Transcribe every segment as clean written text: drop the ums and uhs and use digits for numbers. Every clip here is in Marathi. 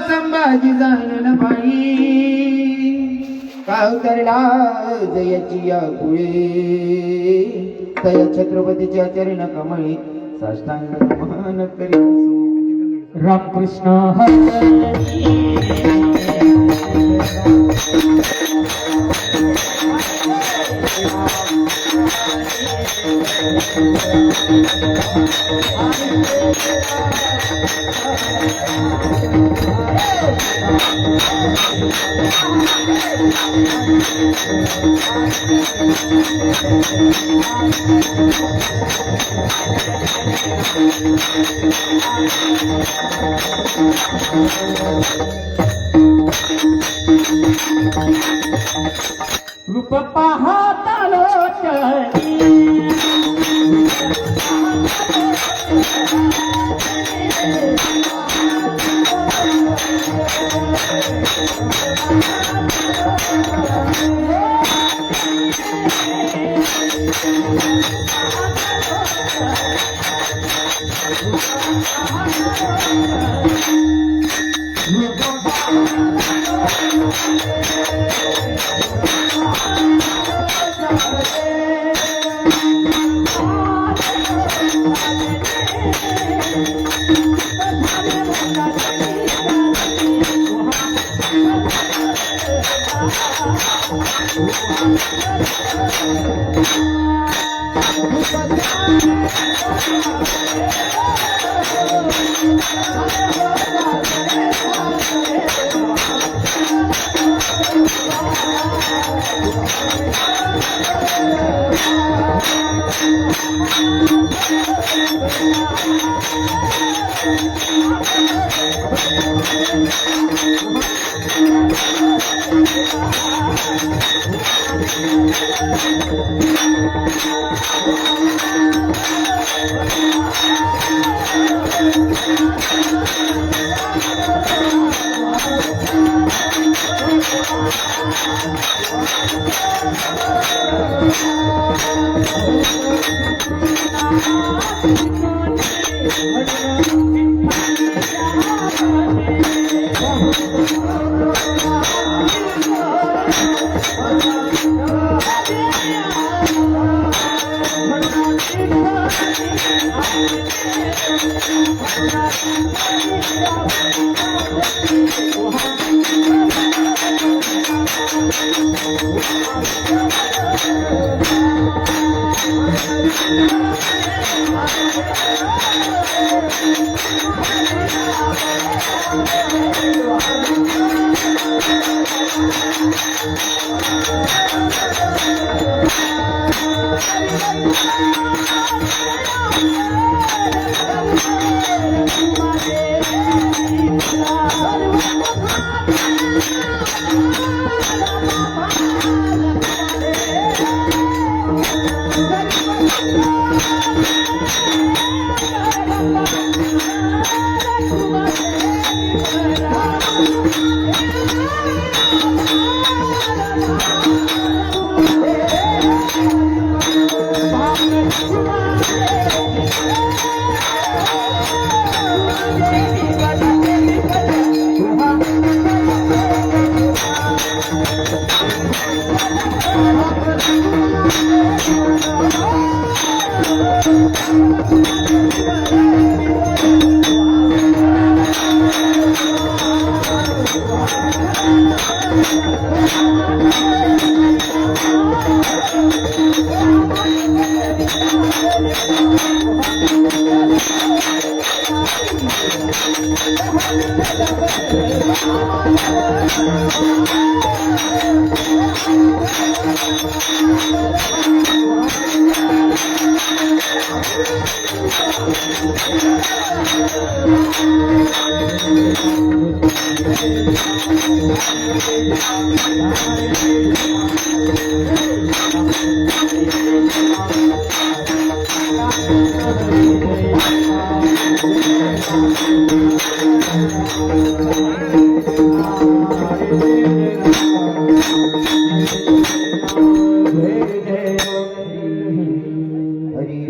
संभाजी जाणन बाई काव तरला जयाची या कुळे तया छत्रपतीच्या चरण कमळी साष्टांग नमन करी रामकृष्ण हरी रूप पाहतालो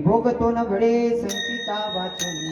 भोगतो न घडे संचिता वाचून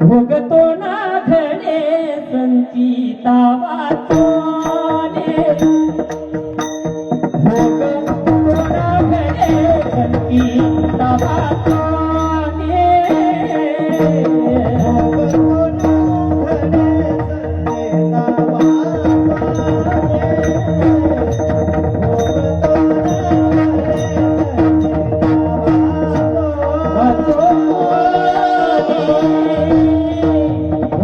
भोगतो ना घडे संचिता वाचोने भोगतो ना घडे संचिता वाचोने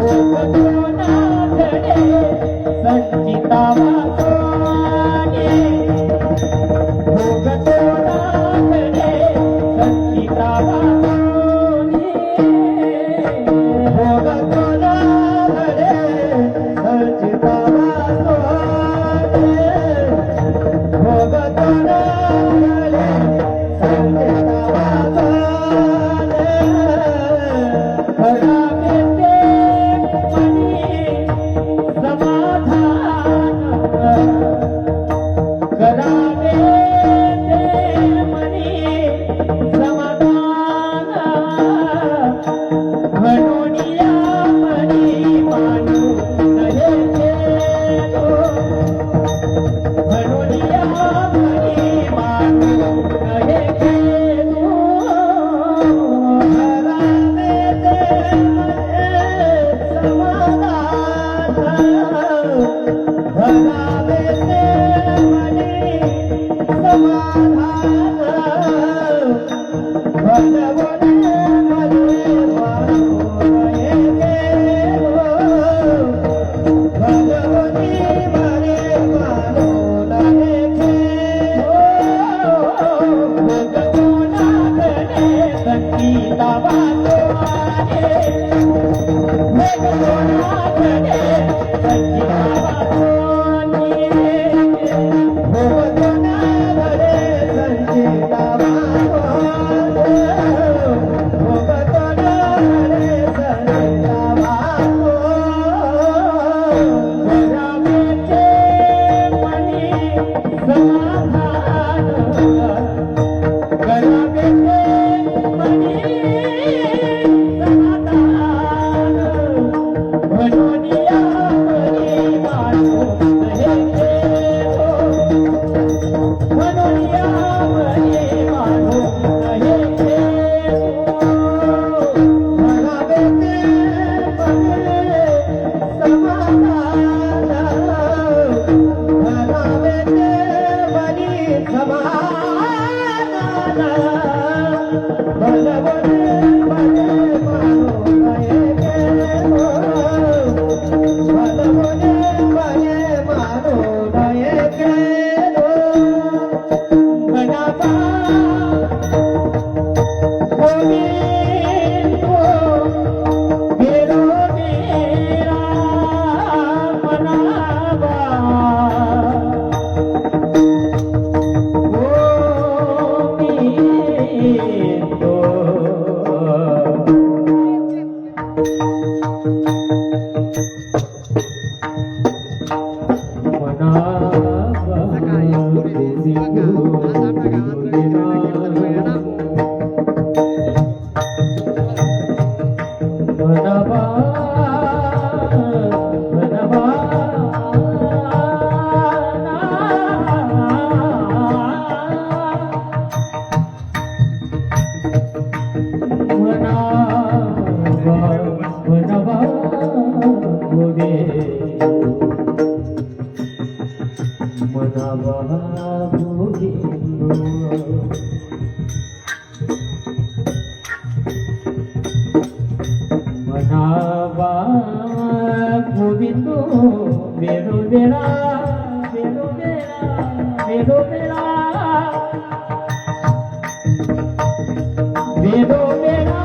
भोगतो ना घडे संचिता भोगतो ना घडे संचिता गोविंदो बेरो बेरा बेरो बेरा बेरो बेरा बेरो बेरा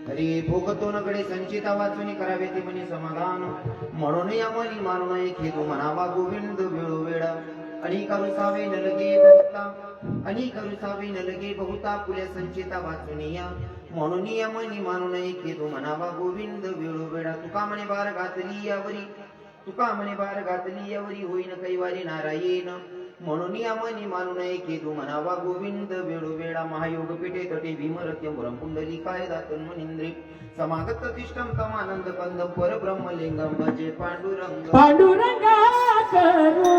हरी भोगतो नकडे संचिता वाचून करावे ते म्हणे समाधान म्हणून या मनी मानू नये खेदू म्हणावा गोविंद वेळोवेळा आणि करुसावे न लगे बहुता पुल्या संचिता वाचून या म्हणून या मनी मानू नये खेदू म्हणावा गोविंद वेळोवेळा तुका म्हणे बार घातली यावरी होईन कैवारी नारायण म्हणून या मनी मानू नये खेदू म्हणावा गोविंद वेळोवेळा महायोग पिठे तटे भीमरत्य मुरम पुंडली काय दातन मनिंद्रे समागत तिष्ठम तमानंद कंदम परब्रह्मलिंगम भजे पांडुरंग पांडुरंगा करो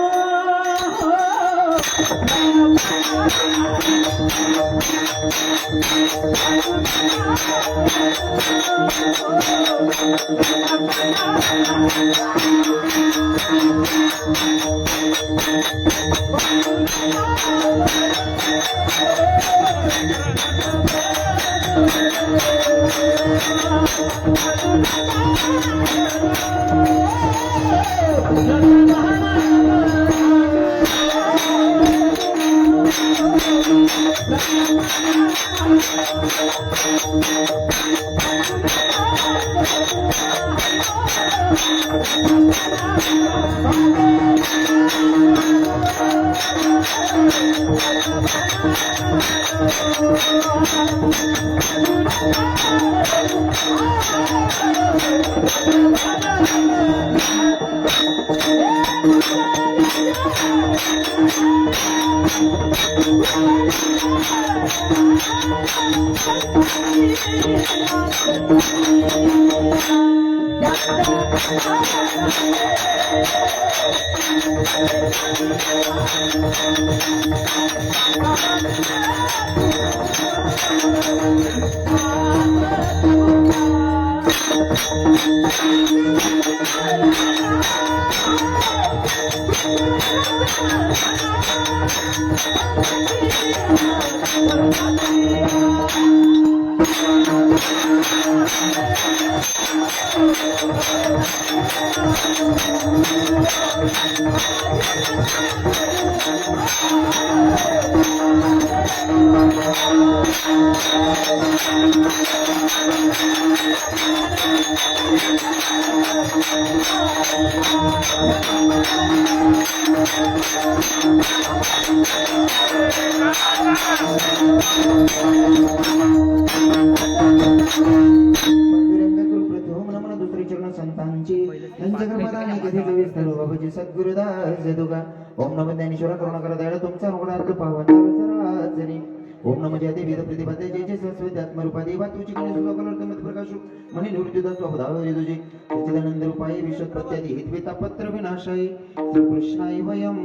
सद्गुरुदास दुगा ओम नमो ज्ञानेश्वर करुणाकर दयाळ तुमचा रुग्णार्थ पावनाचनी ओम नमो जय देवी प्रतिपदे जय जय सरस्वती आत्मरूपा देवा तुझी गणेश सुखकलर मत प्रकाश मनी निवृत्तीदा स्वभाव तुझे सच्चिदानंद रूपाय विश्व प्रत्यधी हितवेता पत्र विनाशाय श्री कृष्णाय वयम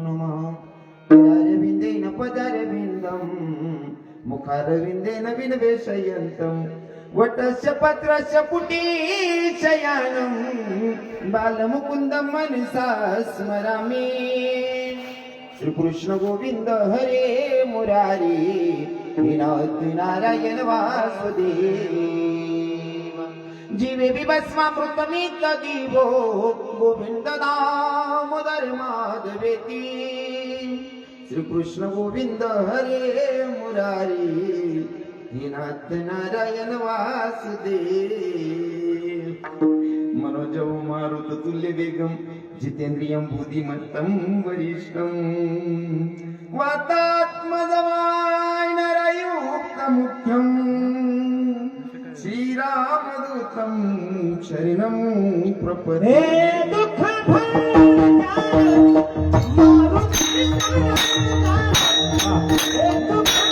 नमः अरविंदेन पदारविन्दं मुखारविन्देन विनवेशयन्तं वटस्य पत्रस्य पुटी शयानं बालमुकुन्दं मनसा स्मरामि श्रीकृष्ण गोविंद हरे मुरारी विनाथ नारायण वासुदेव जीवे विभस्मामृतमित दिवो गोविंद दामोदर माधवेती श्रीकृष्ण गोविंद हरे मुरारी विनाथ नारायण वासुदेव मनोजव मारुत तुल्य वेगम जितेंद्रियं बुद्धिमत्तं वरिष्ठं वातात्मजवाय नरयुक्तमुख्यं श्रीरामदूतं शरणं प्रपदे हे दुःख भंजन मारुती हे दुःख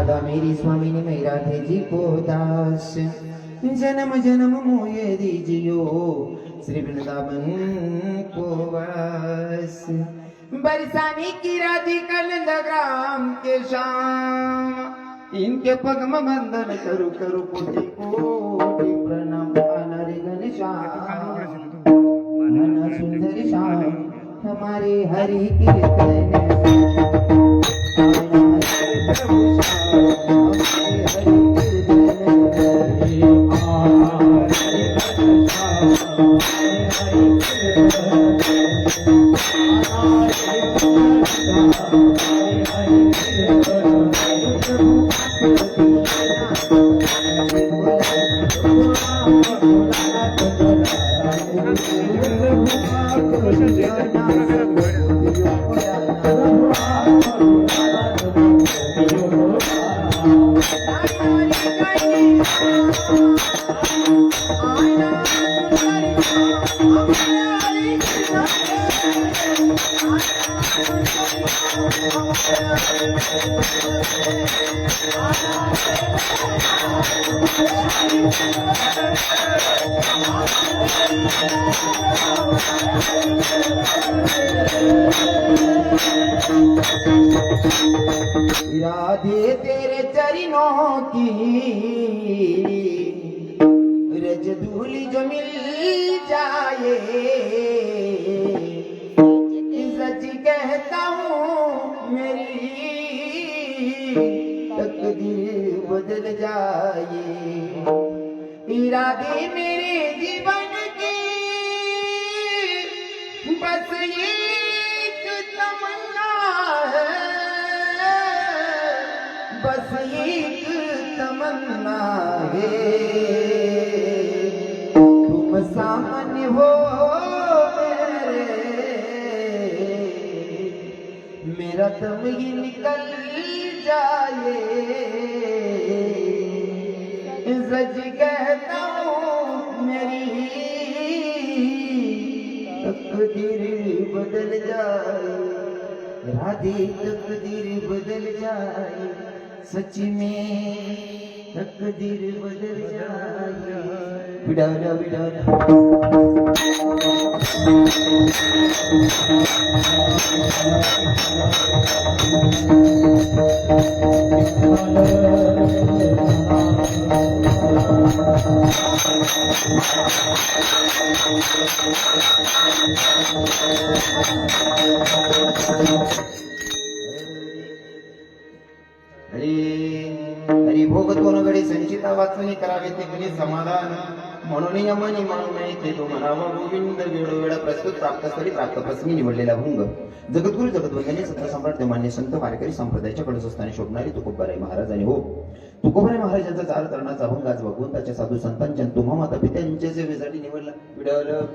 राधा मेरी स्वामिनी मैं राधे जी को दास जन्म जन्म मोहे दीजियो श्री वृंदावन को वास बरसाने की राधिका नंदग्राम के शाम इनके पगम बंधन करू करू कोटि कोटि प्रणाम अनारे घनश्याम नैना सुंदर श्याम हमारे हरि कीर्तन राधे तेरे चरणों की रज धूली जो मिल जाए सच कहता हूँ मेरी तकदीर बदल जाए इरादे मेरे जीवन के बस एक तमन्ना है बस एक तमन्ना है तुम सामने हो मेरा दम ही निकल जाए सच कहता हूँ मेरी तकदीर बदल जाए राधे तकदीर बदल जाए सच में तकदीर बदल जाए बिडाला बिडाला हरी हरी भोग दोन गडे संचिता वाचून करावे ते गणे समाधान म्हणून यमनी मानू नये ते तो म्हणावा गोविंद वेळोवेळा प्रस्तुत प्राप्त स्थळी प्राप्त प्रसंगी निवडलेला भंग जगद्गुरु जगद्वंदनी सत्ता सम्राट मान्य संत वारकरी संप्रदायाच्या कडसस्थानी शोभणारी तुकोबाराय महाराज आणि हो तुकोबाराय महाराजांचा चार करण्याचा अभंग आज भगवंताच्या साधू संतांच्या तुम्हा माता पित्यांच्या सेवेसाठी निवडला विडवलं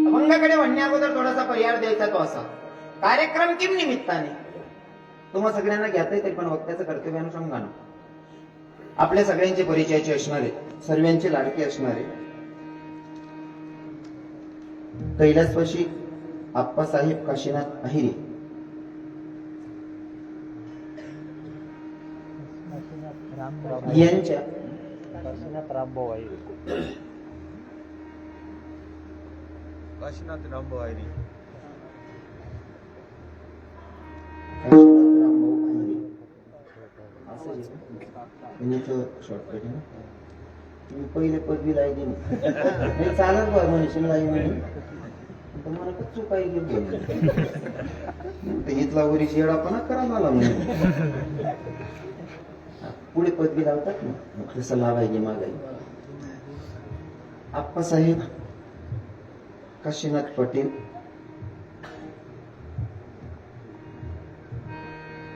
अभंगाकडे म्हणण्या अगोदर थोडासा पर्याय द्यायचा तो असा कार्यक्रम किम निमित्ताने तुम्हा सगळ्यांना घ्यायचं तरी पण वक्त्याचं कर्तव्यानुषंगानं आपल्या सगळ्यांचे परिचयाचे असणारे सर्वांचे लाडके असणारे कैलासवासी आप्पासाहेब काशीनाथ अहिरे यांच्या काशीनाथ रामभाऊ आहे काशीनाथ रामभाऊ आहे काशीनाथ रामभाऊ अहिरे असं शॉर्टकट आहे ना तुम्ही पहिले पदवी लायली नाही चालत बा म्हणशील लाई म्हणून तर मला खूप चूक आहे की इथला वरी शेडापणा करा मला म्हणून पुढे पदवी लावतात ना तसं लावायची मागाई आप्पासाहेब काशीनाथ पटेल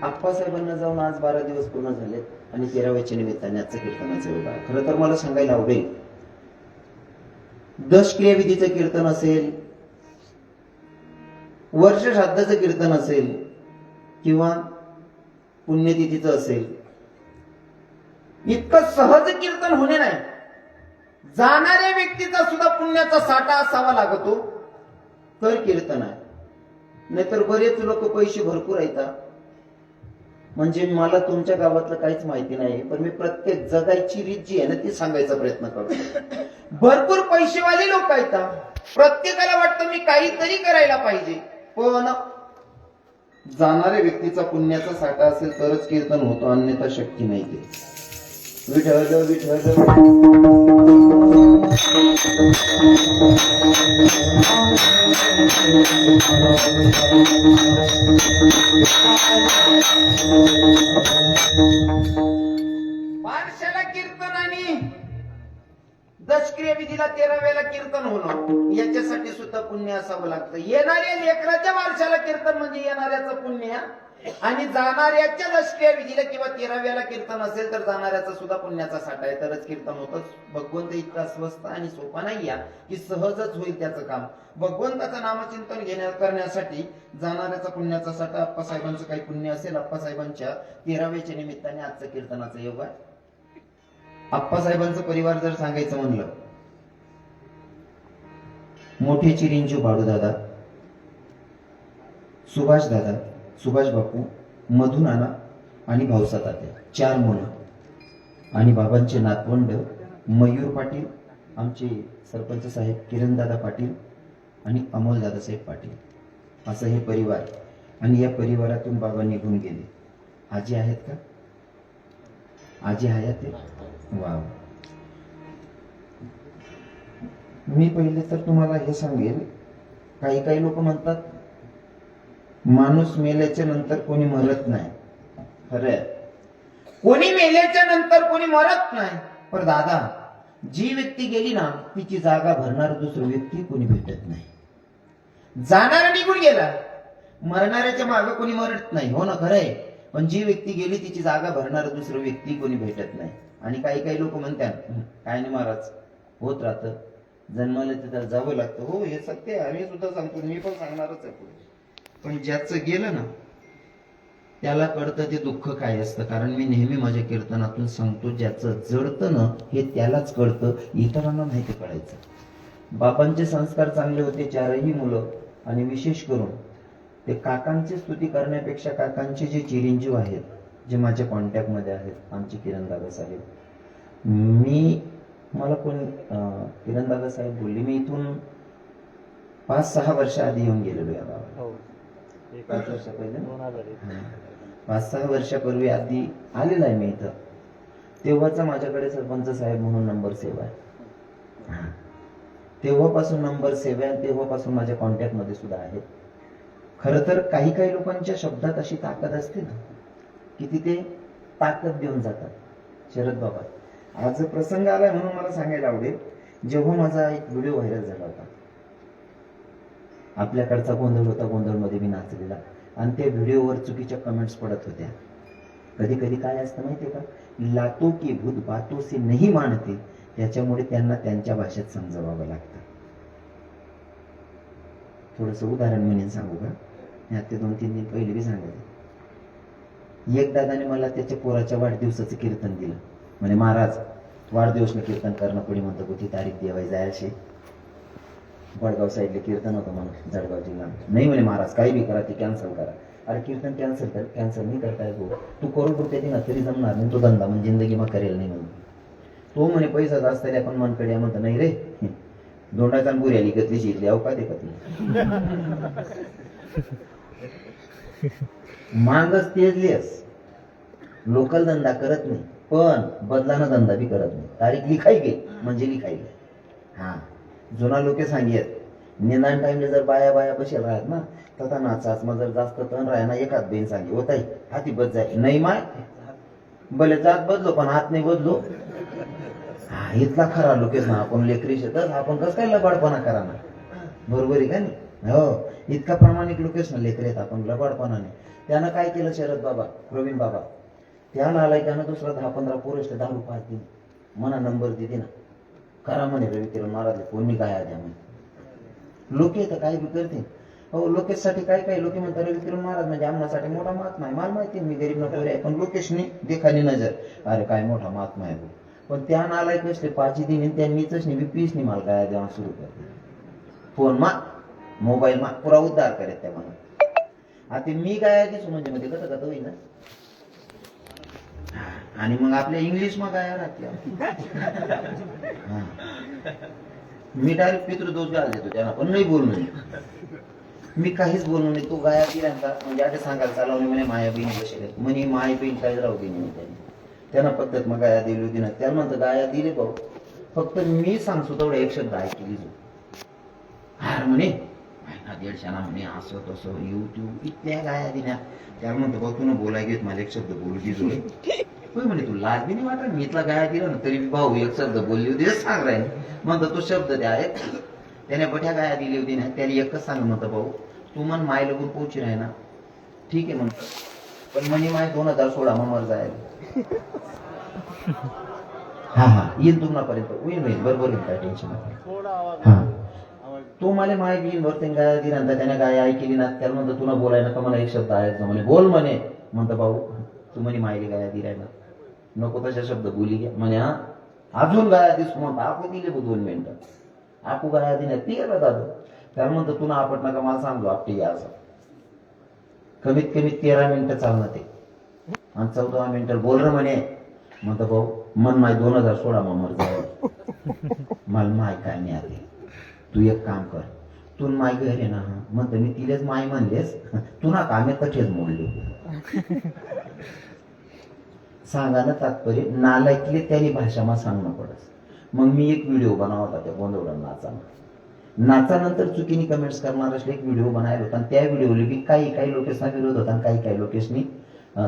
आप्पासाहेबांना जाऊन आज 12 दिवस पूर्ण झालेत आणि 13व्याच्या निमित्ताने आजचं कीर्तनाचं योग आहे. खरं तर मला सांगायला आवडेल दशक्रियाविधीचं कीर्तन असेल वर्ष श्राद्धाचं कीर्तन असेल किंवा पुण्यतिथीचं असेल इतकं सहज कीर्तन होणे नाही जाणाऱ्या व्यक्तीचा सुद्धा पुण्याचा साठा असावा लागतो तर कीर्तन आहे नाहीतर बरेच लोक पैसे भरपूर येतात म्हणजे मला तुमच्या गावातलं काहीच माहिती नाही पण मी प्रत्येक जगायची रीत जी आहे ना ती सांगायचा प्रयत्न करतो भरपूर पैसेवाले लोक येतात प्रत्येकाला वाटतं मी काहीतरी करायला पाहिजे पण जाणाऱ्या व्यक्तीचा पुण्याचा साठा असेल तरच कीर्तन होतो अन्यथा शक्य नाही ते विठ्ठल विठ्ठल बारशाला कीर्तन आणि दशक्रिया विधीला 13व्याला कीर्तन होणं याच्यासाठी सुद्धा पुण्य असावं लागतं येणाऱ्या लेकराच्या बारशाला कीर्तन म्हणजे येणाऱ्याचं पुण्य आणि जाणाऱ्याच्या दशक्रिया विधीला किंवा 13व्याला कीर्तन असेल तर जाणाऱ्याचा सुद्धा पुण्याचा साठा आहे तरच कीर्तन होतं भगवंत इतका स्वस्त आणि सोपा नाही या की सहजच होईल त्याचं काम भगवंताचं नामचिंतन करण्यासाठी जाणाऱ्याचा पुण्याचा साठा आप्पासाहेबांचं काही पुण्य असेल आप्पासाहेबांच्या 13व्याच्या निमित्ताने आजचं कीर्तनाचा योग आहे आप्पासाहेबांचं परिवार जर सांगायचं म्हणलं मोठे चिरंजीव बाळूदादा सुभाष बापू मधु नाना आणि भाऊसाहेब तात्या 4 मुलं आणि बाबांचे नातवंड मयूर पाटील आमचे सरपंच साहेब किरणदादा पाटील आणि अमोल दादासाहेब पाटील असं हे परिवार आणि या परिवारातून बाबा निघून गेले आजी आहेत का आजी हयात आहे वा मी पहिले तर तुम्हाला हे सांगेल काही लोक म्हणतात माणूस मेल्याच्या नंतर कोणी मरत नाही खरंय कोणी मेल्याच्या नंतर कोणी मरत नाही पण दादा जी व्यक्ती गेली ना तिची जागा भरणार दुसरी व्यक्ती कोणी भेटत नाही जाणारा निघून गेला मरणाऱ्याच्या मागे कोणी मरत नाही हो ना खरंय पण जी व्यक्ती गेली तिची जागा भरणार दुसरी व्यक्ती कोणी भेटत नाही आणि काही लोक म्हणतात काय नाही महाराज होत राहतं जन्माला तिथं जावं लागतं हो हे सत्य आहे आम्ही सुद्धा सांगतो मी पण सांगणारच आहे पुढे पण ज्याचं गेलं ना त्याला कळतं ते दुःख काय असतं कारण मी नेहमी माझ्या कीर्तनातून सांगतो ज्याचं जडतं ना हे त्यालाच कळतं इतरांना नाही ते कळायचं बाबांचे संस्कार चांगले होते 4ही मुलं आणि विशेष करून ते काकांची स्तुती करण्यापेक्षा काकांचे जे चिरंजीव आहेत जे माझ्या कॉन्टॅक्ट मध्ये आहेत आमचे किरणदादा साहेब मला कोण किरणदादा साहेब बोलले मी इथून 5-6 वर्ष आधी येऊन गेलेलो या गावाला 5 वर्ष पहिले 5-6 वर्षापूर्वी आधी आलेला आहे मी इथं तेव्हाचा माझ्याकडे सरपंच साहेब म्हणून नंबर सेव्ह आहे. हा. तेव्हापासून नंबर सेव्ह आहे, तेव्हापासून माझ्या कॉन्टॅक्ट मध्ये सुद्धा आहे. खरं तर काही काही लोकांच्या शब्दात अशी ताकद असते ना की तिथे ताकद देऊन जातात. शरद बाबा, आज प्रसंग आलाय म्हणून मला सांगायला आवडेल. जेव्हा माझा एक व्हिडिओ व्हायरल झाला होता, आपल्याकडचा गोंधळ होता, गोंधळमध्ये मी नाचलेला, आणि त्या व्हिडिओवर चुकीच्या कमेंट्स पडत होत्या. कधी कधी काय असतं माहितीये का, लातो की भूत बातों से नहीं मानते, त्याच्यामुळे त्यांना त्यांच्या भाषेत समजवावं लागतं. थोडस उदाहरण म्हणून सांगू का, ते 2-3 दिन पहिले बी सांगायचं. एक दादाने मला त्याच्या पोराच्या वाढदिवसाचं कीर्तन दिलं. म्हणे महाराज वाढदिवसला कीर्तन करणं पडी म्हणतो, कुठे तारीख देवाय जायचे. वडगाव साईडला कीर्तन होतं म्हणून, जळगाव जिल्हा. नाही म्हणे महाराज काही बी करा, ते कॅन्सल करा. अरे कीर्तन कॅन्सल नाही करताय भाऊ, तू करू रुपये ना तरी जमणार नाही, तो धंदा म्हणजे जिंदगी मग करेल नाही म्हणून. तो म्हणे पैसा जास्त आहे आपण मनकडे म्हणतो, नाही रे दोंडाचा बुऱ्याली घेतली शिकली अवकात मांगच तेजलेस. लोकल धंदा करत नाही, पण बदलानं धंदा बी करत नाही. तारीख लिखाई गे म्हणजे लिखाई गे. हा, जुना लोके सांगेत निदान टाइमले जर बाया बाया बसेल राहत ना, तथा नाचाच मग जर जास्त तण राह ना, एखाद बेन सांगे होताय हाती बद जाय नाही माय भले जात बदलो पण हात नाही बदलो. हा, इथला खरा लोकेच ना आपण लेकरी शेतात आपण कसं काय लबाडपणा करा ना, बरोबर आहे का नाही. हो, इतका प्रामाणिक लोकेश ना लेकरेत आपण लबाडपणा नाही. त्यानं काय केलं शरद बाबा, प्रवीण बाबा, त्या नालायकानं दुसरा 10-15 पोरस 10 रुपये दिले. मना नंबर दिली ना, करा म्हणे रवी किरण महाराज कोणी काय द्या म्हणे. लोके तर काय बी करते. हो, लोकेशसाठी काय काय लोक म्हणतात रवी किरण महाराज म्हणजे आमच्यासाठी मोठा महात्मा आहे. मला माहिती मी गरीब नको आहे, पण लोकेशने देखानी नजर अरे काय मोठा महात्मा आहे. पण त्या नालायक नसले 5 दिन त्यांनीच नाही पीस नाही मला काय द्यावा सुरू करते. फोन मा मोबाईल मा पुरा उद्धार करेत त्या म्हणून. आता मी काय दिसू म्हणजे मध्ये कसं कसं होईल ना. आणि मग आपल्या इंग्लिश मग काय राहते. मी डायरेक्ट पितृदोष घाल देतो त्यांना, पण नाही बोलू नये मी काहीच बोलू नये. तो गाया दिल्यांचा म्हणजे आता सांगायला चालवणे म्हणे माया बहिणी बसेल म्हणे, माय बहीण काय राहू दे म्हणे. त्यांना पद्धत मग गाया दिली होती ना, त्या म्हणतं गाया दिले भाऊ, फक्त मी सांगतो तेवढं एक शब्द ऐकली हार म्हणे 150 म्हणे असं तसं युट्यूब इतक्या गाया दिल्या. त्या म्हणतो भाऊ तू न बोलाय घेत मला एक शब्द बोलू दे जोडे. होय म्हणे तू लाज बी नाही वाटत, मी इथला गाया दिला ना तरी भाऊ एक शब्द बोलली होती सांग राहील म्हणतो तो शब्द द्या. त्याने बठ्या गाया दिली होती ना, त्याने एकच सांग म्हणतं भाऊ तू मन माय लगून पोहोची राही ना, ठीक आहे म्हणतो, पण म्हणे माय 2016 मर जायला. हा हा येईल तुम्हापर्यंत होईल बरोबर होईल, काय टेन्शन नाही. हा, तो मला माय बिन भरते गाया दिला, त्याने गाया ऐकली ना, त्याला म्हणतो तुला बोलाय ना का मला एक शब्द ऐकतो म्हणे, बोल म्हणे. म्हणतो भाऊ तू म्हणे मायली गाया दिलाय ना, नको तशा शब्द बोली घ्या म्हणे. हा, अजून गाया दिसतो म्हणतो आपण दिले 2 मिनिटं आपू गाया दिल्या ती गेला दादा. त्याला म्हणतो तुला आपट नका मला सांगलो आपटी घ्या असं. कमीत कमी 13 मिनिटं चालणं ते, आणि 14 मिनिटं बोल र म्हणे. म्हणतो भाऊ मन माय 2016 मर जाईल मला माय काय नाही आले. तू एक काम कर, तू माय घर आहे ना. म्हणतो मी तिलेच माय म्हणलेस, तू ना कामे तठेच मोडले. सांगा ना तात्पर्य नालायकले त्याने भाषा मा सांगणं पडस. मग मी एक व्हिडिओ बनवला त्या गोंधळा नाचानंतर चुकीने कमेंट्स करणार असले एक व्हिडिओ बनायला होता, आणि त्या व्हिडिओला बी काही लोकेशना विरोध होता आणि काही लोकेशनी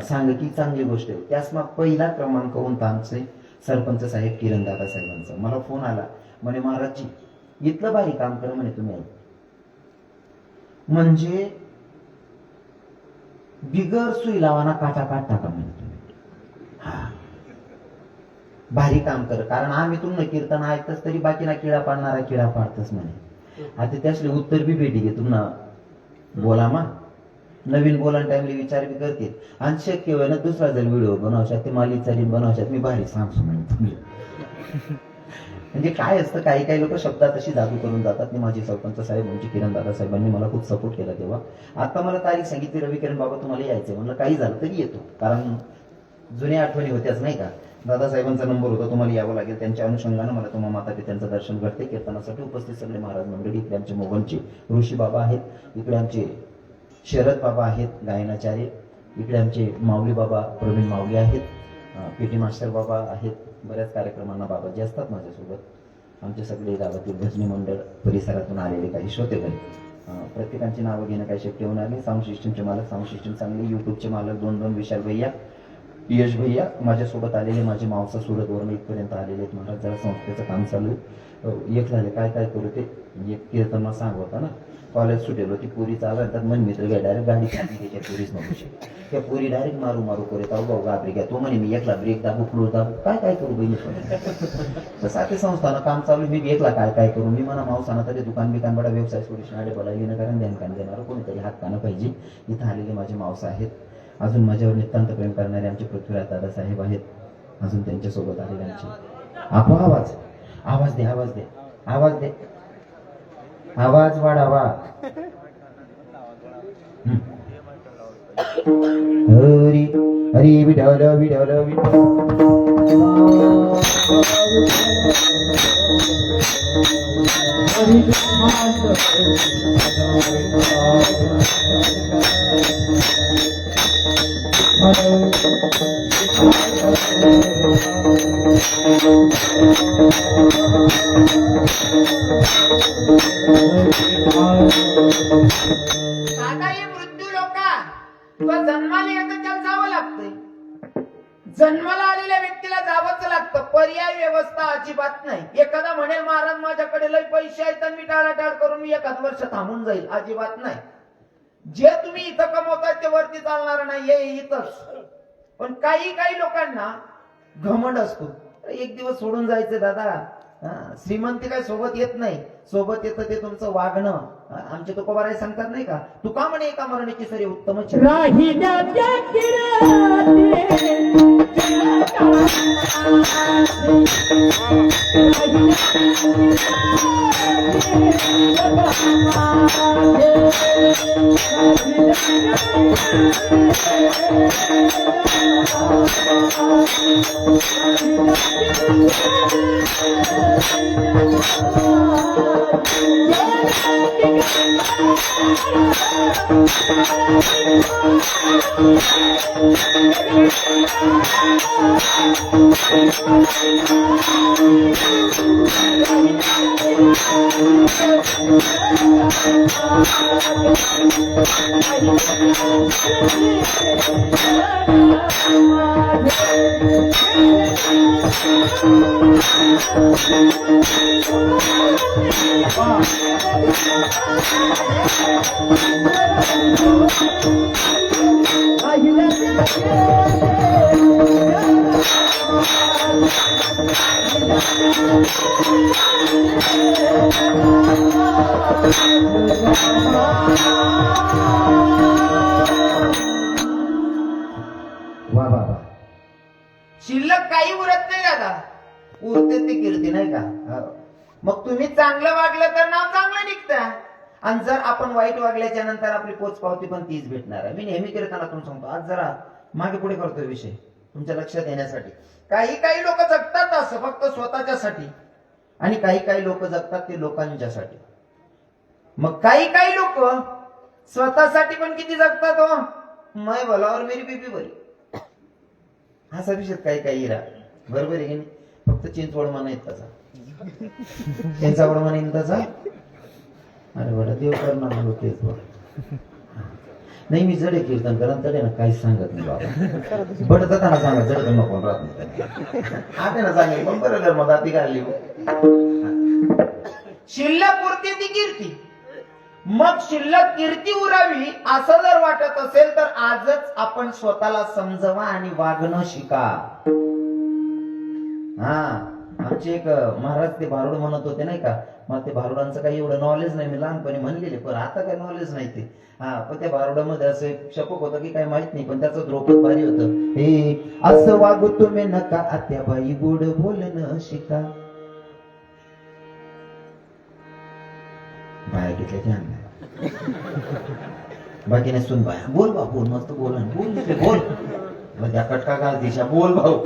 सांग की चांगली गोष्ट आहे. त्यास मग पहिला क्रमांक होता आमचे सरपंच साहेब किरण दादा साहेबांचा. मला फोन आला म्हणे महाराजजी इतलं भारी काम कर म्हणे तुम्ही, म्हणजे बिगर सुई लावाना काटा काट टाका म्हणे तुम्ही. हा, भारी काम कर, कारण आम्ही तुमनं कीर्तन ऐकतच तरी बाकीना किडा पाडणारा किडा पाडतच म्हणे. आता त्यासले उत्तर बी भेटी घे तुम्हाला बोला मा नवीन बोलान टाइमले विचार बी करते, आणि शक्य होय ना दुसरा जर व्हिडिओ बनवशात ते माली चालीन बनवशात मी भारी सांगतो म्हणे तुम्ही. म्हणजे काय असतं काही लोक शब्दात अशी जादू करून जातात. माझे सरपंच साहेब म्हणजे किरण दादा साहेबांनी मला खूप सपोर्ट केला तेव्हा. आता मला तारीख सांगितली रवी किरण बाबा तुम्हाला यायचंय, म्हणलं काही झालं तरी येतो, कारण जुन्या आठवणी होत्याच नाही का. दादासाहेबांचा नंबर होता, तुम्हाला यावं लागेल. त्यांच्या अनुषंगानं मला तुम्हाला माता पित्यांचं दर्शन घडते. कीर्तनासाठी उपस्थित सगळे महाराज मंडळी, इकडे आमचे मोगनचे ऋषी बाबा आहेत, इकडे आमचे शरद बाबा आहेत गायनाचार्य, इकडे आमचे माऊली बाबा प्रवीण माऊली आहेत, पीटी मास्टर बाबा आहेत, बऱ्याच कार्यक्रमांना बाबाजी असतात माझ्यासोबत. आमचे सगळे गावातील भजनी मंडळ परिसरातून आलेले काही श्रोतेगण, प्रत्येकांची नावं घेणं काही शक्य होणार नाही. साऊंड सिस्टीमचे मालक, साऊंड सिस्टीम चांगली, यूट्यूबचे मालक 2 विशाल भैया, यश भैया माझ्यासोबत आलेले, माझे मावसा सुरतवरून इथपर्यंत आलेले आहेत. महाराज जरा संस्थेचं काम चालू आहे. एक झाले काय काय करू ते, एक कीर्तन सांग होता ना, कॉलेज सुटेल होती, पुरी चालतात मन मित्र घ्या डायरेक्ट गाडी खाली त्याच्या पुरीच नको त्या पुरी डायरेक्ट मारू करत आऊ भाऊ घाबरी घ्या. तो म्हणे मी एकला ब्रेक दाबू, क्लोज दाबू, काय करू बहिणी. तसं ते संस्थानं काम चालू, मी एकला काय करू. मी म्हणा मावसाना तरी दुकान बिकान बडा व्यवसाय सोडून आडे बडा येणं कारण ध्यान कान देणार कोणीतरी हात कानं पाहिजे. इथं आलेले माझे मावसा आहेत. अजून माझ्यावर नितांत प्रेम करणारे आमचे पृथ्वीराज दादासाहेब आहेत. अजून त्यांच्यासोबत आलेले आमचे आवाज दे आवाज वाढावा. हरी हरी विठ्ठल विठ्ठल विठ्ठल आता हे मृत्यू लोका तुला जन्माला येतं त्याला जावं लागतंय. जन्माला आलेल्या व्यक्तीला जावंच लागतं, पर्याय व्यवस्था अजिबात नाही. एखादा म्हणेल महाराज माझ्याकडे लय पैसे आहेत आणि मी टाळाटाळ करून मी एखाद वर्ष थांबून जाईल, अजिबात नाही. जे तुम्ही इथं कमवताय ते वरती चालणार नाही, हे इथंच. पण काही लोकांना घमंड असतो, एक दिवस सोडून जायचं दादा. श्रीमंती काय सोबत येत नाही, सोबत येतं ते तुमचं वागणं. आमचे तुकोबाराय सांगतात नाही का, तुका म्हणे एका मरणीची सरी उत्तम शिल्लक काही उरत नाही दादा, उरते ते कीर्ती नाही का. मग तुम्ही चांगलं वागलं तर नाव चांगलं निघतं, आणि जर आपण वाईट वागल्याच्या नंतर आपली पोच पावती पण तीच भेटणार आहे. मी नेहमी कीर्तनातून सांगतो, आज जरा मागे पुढे करतोय विषय तुमच्या लक्षात येण्यासाठी. काही लोक जगतात असं फक्त स्वतःच्यासाठी, आणि काही लोक जगतात ते लोकांच्यासाठी. मग काही लोक स्वतःसाठी पण किती जगतात हो, मैं भला और मेरी बीबी बरी, असा विषय काही इरा. बरोबर आहे की नाही. फक्त चिंचवड म्हणा येत तसा, चिंचावड म्हणा येईल तसा. अरे बडा देव करणार होते नाही. मी जडे कीर्तन करा तडे ना काहीच सांगत नाही बाबा. बट जाताना सांगा जड नको राहत नाही, आते ना सांगेल पण बरोबर मग आती घालली. शिल्लक उरते ती कीर्ती. मग शिल्लक कीर्ती उरावी असं जर वाटत असेल तर आजच आपण स्वतःला समजवा आणि वागणं शिका. आमचे एक महाराज ते भारुड म्हणत होते नाही का, मग ते भारुडांचं काही एवढं नॉलेज नाही, मी लहानपणी म्हणलेले पण आता काही नॉलेज नाही ते. पण त्या भारुडामध्ये असं एक शपक होतं की काय माहित नाही, पण त्याचं द्रौपद भारी होतं. हे असं वागू तुम्ही नका आत्याबाई, गोड बोलणं शिका. बाया घेतल्या त्या बाकी नाही सुन बाया, बोल बा बोल, मस्त बोल बोल त्या कटका घाल दिशा, बोल भाऊ.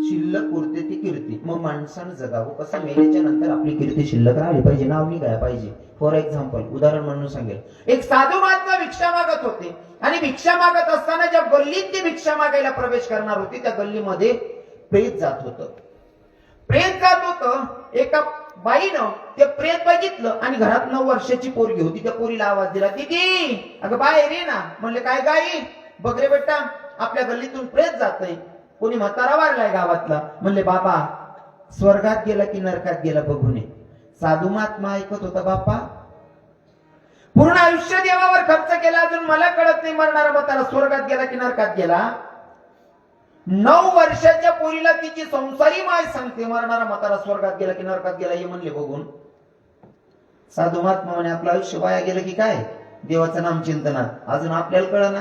शिल्लक उरते ती कीर्ती. मग माणसानं जगावं कसं, मेल्याच्या नंतर आपली कीर्ती शिल्लक राहिली पाहिजे, नाव निघायला पाहिजे. फॉर एक्झाम्पल उदाहरण म्हणून सांगेल, एक साधू महात्मा भिक्षा मागत होते आणि भिक्षा मागत असताना ज्या गल्लीत ती भिक्षा मागायला प्रवेश करणार होती त्या गल्लीमध्ये प्रेत जात होतं. प्रेत जात होतं. एका बाईनं ते प्रेत बघितलं आणि घरात 9 वर्षाची पोरगी होती. त्या पोरीला आवाज दिला, दीदी अगं बाहेर ये ना. म्हणले काय गाई? बघ रे बेटा आपल्या गल्लीतून प्रेत जातंय. कोणी म्हातारा वारलाय गावातला. म्हणले बाबा स्वर्गात गेला की नरकात गेला बघू नये. साधू महात्मा ऐकत होता. बापा पूर्ण आयुष्य देवावर खर्च केला अजून मला कळत नाही मरणारा म्हातारा स्वर्गात गेला की नरकात गेला. 9 वर्षाच्या पोरीला तिची संसारी माय सांगते मरणारा म्हातारा स्वर्गात गेला की नरकात गेला. हे म्हणले बघून साधू महात्मा म्हणे आपलं आयुष्य वाया गेलं की काय देवाचं नाम चिंतनात अजून आपल्याला कळना.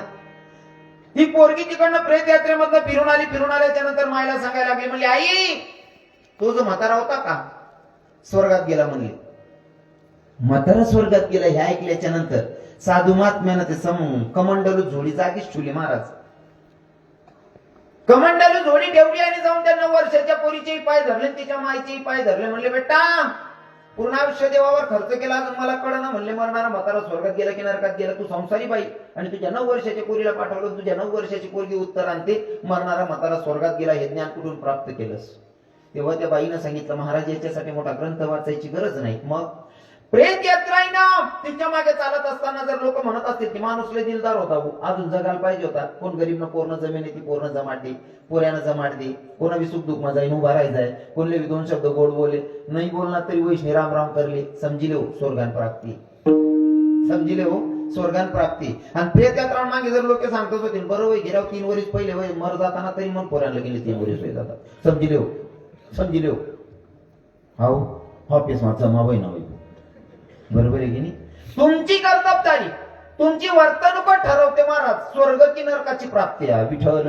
ही पोरगी तिकडनं प्रेत यात्रेमधनं फिरून आल्याच्या नंतर मायला सांगायला लागली. म्हणली आई तो जो म्हातारा होता का स्वर्गात गेला. म्हणले म्हातारा स्वर्गात गेला हे ऐकल्याच्या नंतर साधू महात्म्यानं ते कमंडलू झोडी जागीच ठेवली. महाराज कमंडलू झोडी ठेवली आणि जाऊन त्या 9 वर्षाच्या पोरीचेही पाय धरले तिच्या मायचेही पाय धरले. म्हणले बेटा पूर्ण आयुष्य देवावर खर्च केला अजून मला कळना. म्हणले मरणारा म्हातारा स्वर्गात गेला की नरकात गेला. तू संसारी बाई आणि तुझ्या 9 वर्षाच्या पोरीला पाठवलं. तुझ्या 9 वर्षाची पोरगी उत्तर आणते मरणारा म्हातारा स्वर्गात गेला हे ज्ञान कुठून प्राप्त केलंस. तेव्हा त्या बाईनं सांगितलं महाराज याच्यासाठी मोठा ग्रंथ वाचायची गरज नाही. मग प्रेत यात्राईनं तिच्या मागे चालत असताना जर लोक म्हणत असतील की माणूस लय दिलदार होता अजून जगायला पाहिजे होता. कोण गरीबनं पूर्ण जमीन ती पूर्ण जमाडली पोऱ्यानं जमाडली. कोणा सुख दुःख मा जाईन उभा राहायचाय. कोणले 2 शब्द गोड बोले नाही बोलणार तरी वैष्णी राम राम करले. समजिले हो स्वर्गान प्राप्ती. समजिले हो स्वर्गान प्राप्ती. आणि प्रेत यात्रा मागे जर लोक सांगतच होतील बरोबर गेल्या 3 वर्ष पहिले वय मर जाताना तरी मग पोऱ्याला गेले 3 वर्ष वय जातात. समजिले हो समजिले हो ऑफिस मा जमा होई ना होई. बरोबर आहे की नाही. तुमची कर्तबदारी तुमची वर्तणूक ठरवते महाराज स्वर्ग की नरकाची प्राप्ती आहे. विठ्ठल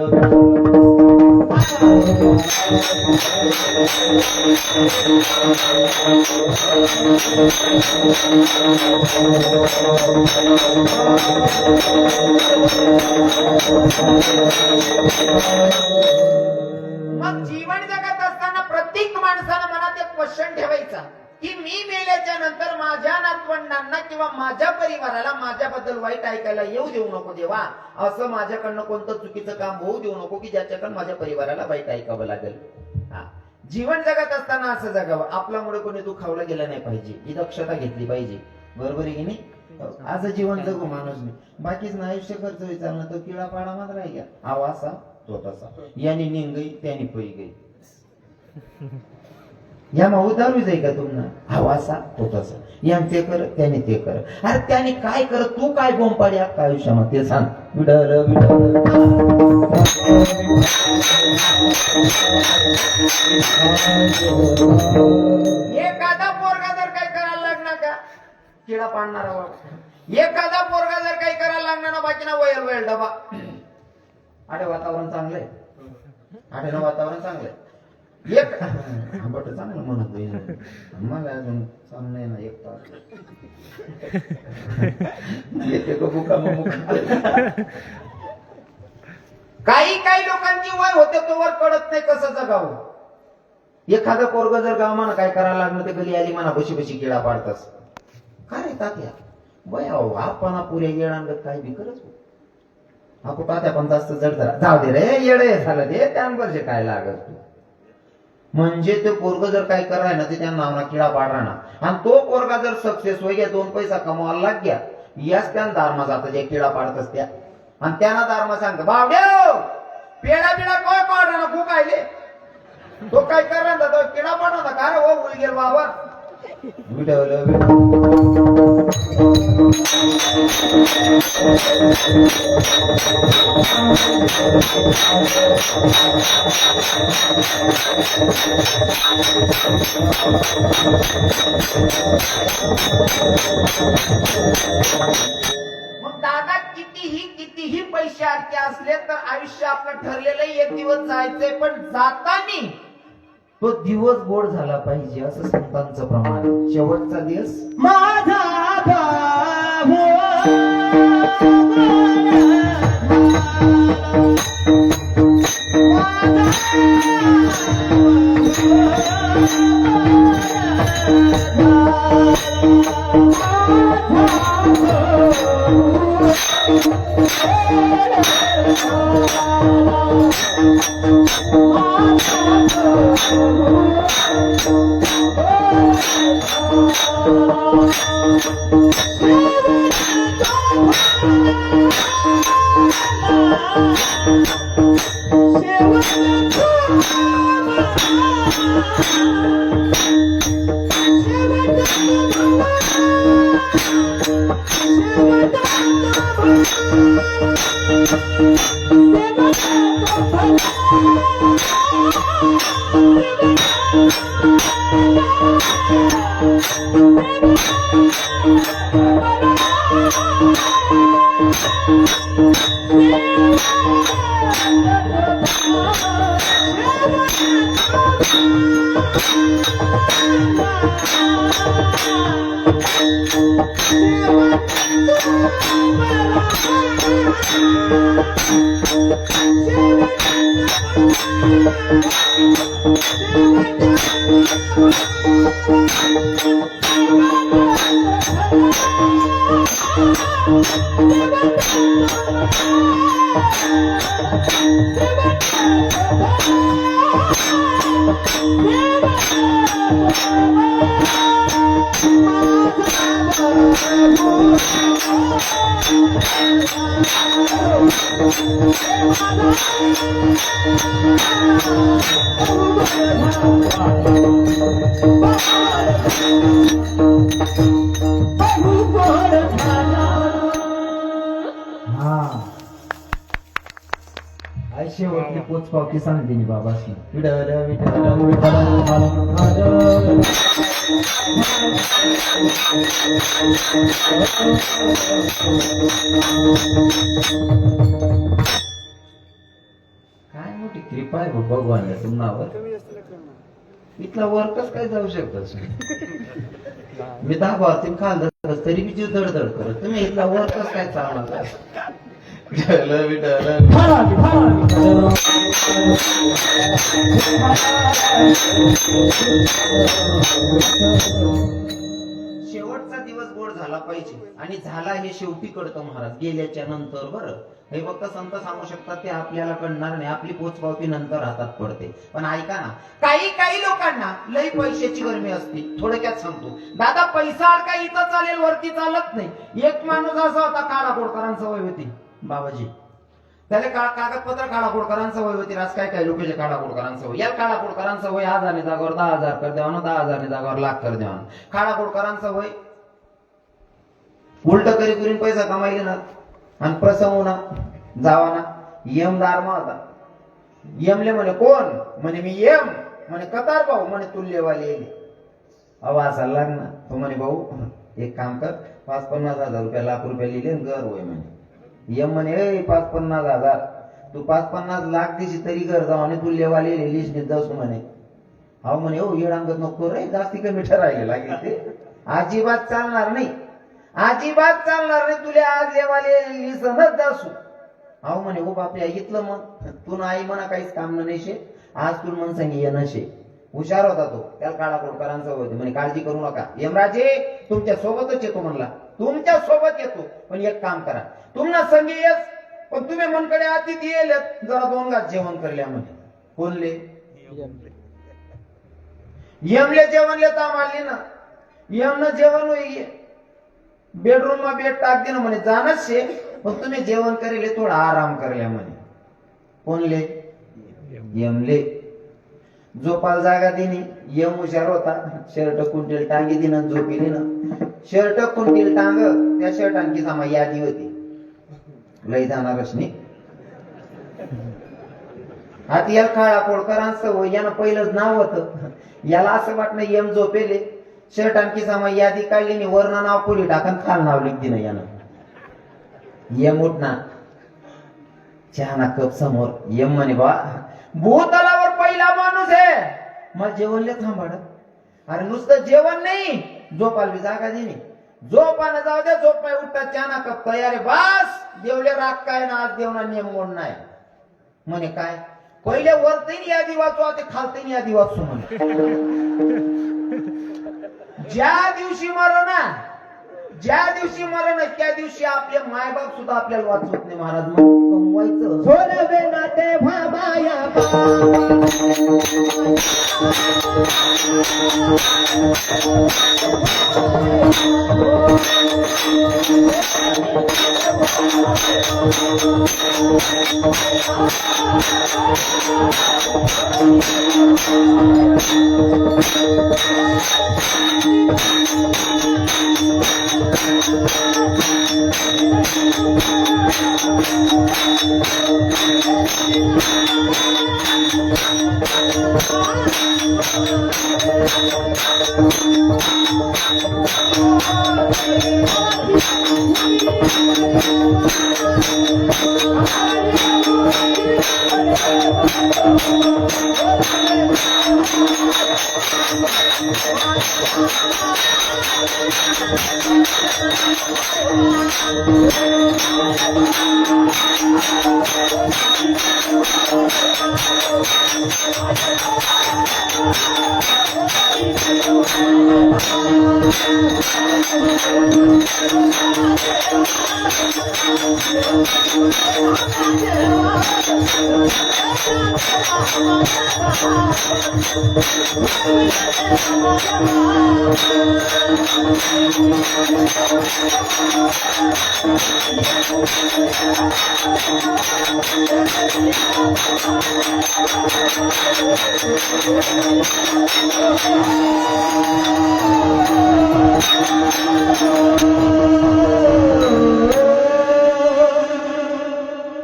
मग जीवन जगत असताना प्रत्येक माणसानं मनात एक क्वेश्चन ठेवायचा की मी मेल्याच्या नंतर माझ्या नातवंडांना किंवा माझ्या परिवाराला माझ्याबद्दल वाईट ऐकायला येऊ देऊ नको देवा. असं माझ्याकडनं कोणतं चुकीचं काम होऊ देऊ नको की ज्याच्याकडून माझ्या परिवाराला वाईट ऐकावं लागेल. जीवन जगत असताना असं जगावं. आपल्यामुळे कोणी दुखावलं गेलं नाही पाहिजे ही दक्षता घेतली पाहिजे. बरोबर आहे की नाही. असं जीवन जगू माणूस नाही. बाकीच ना आयुष्य खर्च विचारणं तो किडा पाडा मात्र आहे. आवा असा तो तसा याने निघ गई त्याने पै गई. या माऊ दारू जाई का तुम्हाला हवा असा तो तसा या ते कर त्याने ते कर. अरे त्याने काय कर तू काय बोंब पाडी अख्खा आयुष्यामध्ये ते सांग. विडल विडल एखादा पोरगा जर काही करायला लागणार का किडा पाडणारा बाबा. एखादा पोरगा जर काही करायला लागणार ना बाकी ना वयल वयल डबा. अरे वातावरण चांगलंय. अरे ना वातावरण चांगलंय. एक आंबट चांगलं म्हणत मला अजून चांगलं ना 1 तास येते काही लोकांची वय होते तोवर कळत नाही कसं जगावं. एखादं पोरग जर गाव म्हणा काय करायला लागलं ते गली आली म्हणा बशी बशी किडा पाडतास. काय रे तात्या वय आपण पुऱ्या येणार काय बी करत आपण तात्या पण जास्त जड जाऊ दे रे येडे झालं दे त्यांवर जे काय लागत तू. म्हणजे ते पोरग जर काय कराय ना ते त्या नावना किडा पाडरा ना. आणि तो पोरगा जर सक्सेस होई गया 2 पैसा कमवायला लाग गया याच त्यानं दारमा जात जे किडा पाडतस त्या. आणि त्यांना दारमा सांगत बावड्या पेडा बिडा काय पाडा ना खूप आले तो काय करा तो किडा पाडा ना का रे हो मुल गेल बाबा. मग दादा कितीही पैशाचे असले तर आयुष्य आपलं ठरलेलं एक दिवस जायचंय पण जातानी तो दिवस गोड झाला पाहिजे असं संतांचं प्रमाण. शेवटचा दिवस माझा भाव आई शेवटली पोचपावती सांगते नी बाबाशी विठ्ठल विठ्ठल विठ्ठल काय मोठी कृपा आहे भगवान तुम्हावर इथला वरकच काय जाऊ शकत मी दाखवते खाल तरी बी जीव धडधड करत तुम्ही इथला वरकच काय चालणार विठ्ठल विठ्ठल शेवटचा दिवस गोड झाला पाहिजे आणि झाला हे शेवटी कळतं महाराज गेल्याच्या नंतर बरं हे फक्त संत सांगू शकतात ते आपल्याला कळणार नाही आपली पोचपावती नंतर हातात पडते पण ऐका ना काही लोकांना लई पैशाची गरमी असते थोडक्यात सांगतो दादा पैसा अडका इथं चालेल वरती चालत नाही एक माणूस असा होता काळा कोडकरांचा सवय होती बाबाजी त्याला कागदपत्र काळाकोडकरांचा वय होती राज काय लोकांच्या काळाकोडकरांचा वय या काळाकोडकरांचा वय 1000 ने जागावर 10,000 कर द्यावा 10,000 ने जागावर लाख कर द्यावा काळाकोडकरांचा वय उलट करी करून पैसा कमाईले ना आणि प्रसंग ना जावा ना यमदार होता यमले म्हणे कोण म्हणे मी यम म्हणे कतार भाऊ म्हणे तुल्यवाले आवाज लागला तो म्हणे भाऊ एक काम कर 5-50,000 रुपये लाख रुपये लिहिले घर होय म्हणे यम म्हणे 5-50,000 तू 5-50 लाख दिशी तरी घर जाऊ आणि तू लेवाले लिस्ट जाऊ म्हणे अहो म्हणे हो येडांगत नको रे जास्ती कमी ठरायला लागेल ते अजिबात चालणार नाही तुला आज लेवाले लिसनच जासू अहो म्हणे हो बापया इथलं मग तू नाही म्हणा काहीच काम नशे आज तू मन सांगी ये नशे हुशार होता तो त्याला काळाकोडकरांचा होते म्हणे काळजी करू नका यमराजे तुमच्या सोबतच येतो म्हणला तुमच्या सोबत येतो पण एक काम करा तुम्हाला संगी येस पण तुम्ही मनकडे अतिथी येल जरा 2 घास जेवण करल्या म्हणे कोणले यमले जेवण लेता मारली ना यमनं जेवण होई बेडरूम मा बेड टाक दे ना म्हणे जाणच शे पण तुम्ही जेवण करेले थोडा आराम करल्या म्हणे कोणले यमले झोपाल जागा दिनी यम हुशार होता शर्ट कुंटील टांगी दिना झोपी दिना शर्ट कुंटील टांग त्या शर्ट आणखी सामा यादी होती लई जाणारच नाही आता या काळाकोडकरांचं वय यानं पहिलंच नाव होतं याला असं वाटणं यम झोपेले शर्ट आणखी सामा यादी काढली आणि वर्ण नाव पुढे टाकन खाल नाव लिख दिनं यानं यम उठना चहा कप समोर यम म्हणे बा भूतलावर पहिला माणूस आहे मग जेवणले थांबडत अरे नुसतं जेवण नाही झोपाल बी जागा दिनी झोपानं जाऊ द्या झोप पाय उठता चहा कप तयार आहे बस देवले राग काय ना आज देवना नियम गोड नाही म्हणे काय पहिले वरतीन यादी वाचू ते खालतीन यादी वाचू म्हणे ज्या दिवशी मरो ना ज्या दिवशी मरण आहे त्या दिवशी आपले मायबाप सुद्धा आपल्याला वाचवत नाही महाराज. मग कमवायचं सोडवे ना तेव्हा माया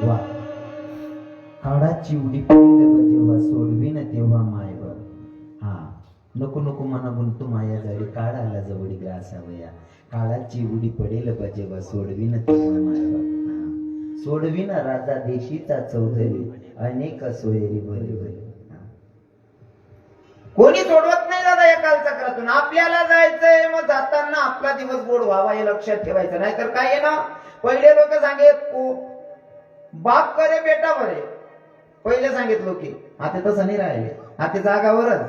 वा काळाची उडी पडली जेव्हा सोडवीन तेव्हा मायबाप. हा नको नको मना गुंतू माया जाडी काळाला जवळी ग्रासावया. काळाची उडी पडेल जेव्हा सोडवीन तेव्हा मायबाप. हा सोडवीन राजा देशीचा चौधरी अनेक सोयरी भले भले. कोणी सोडवत नाही दादा या कालचक्रातून. आपल्याला जायचंय मग जाताना आपला दिवस गोड व्हावा हे लक्षात ठेवायचं. नाहीतर काय आहे ना, पहिले लोक सांगेत बाप करे बेटा बरे, पहिले सांगितलं की आता तसं नाही राहिले. आता जागावरच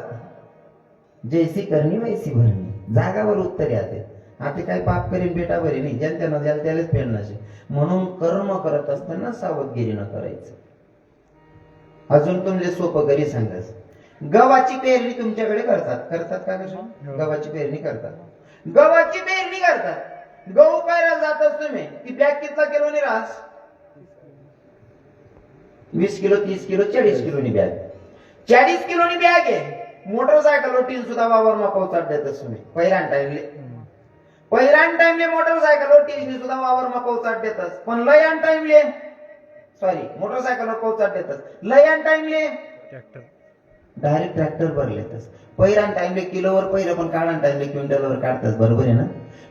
जैसी करणी वैसी भरणी, जागावर उत्तरे आते. आता काय बाप करीन बेटा बरे नाही, ज्यांच्या नद्याला त्यालाच फेडण्याचे. म्हणून कर्म करत असताना सावधगिरीनं करायचं. अजून तुमले सोपं घरी सांगायचं. गव्हाची पेरणी तुमच्याकडे करतात का कसं? गव्हाची पेरणी करतात. गव्हाची पेरणी करतात. गहू पेरायला जातात तुम्ही, ती बॅग कितला किलोनी रास? 20 किलो, 30 किलो, 40 किलोनी बॅग. 40 किलोनी बॅग आहे. मोटरसायकल टीन सुद्धा वावरमा पोहोचत देतच तुम्ही. पहिल्यान टाइमले मोटरसायकल टीन सुद्धा वावरमा पोहोचत देतच. पण लयान टाइमले मोटरसायकलवर पोहोचत देतच. लयान टाइमले डायरेक्ट ट्रॅक्टर भरलेतच. पहिरान टाइमले किलोवर पहिरे, पण काढान टाइमले क्विंटलवर काढतात. बरोबर आहे ना?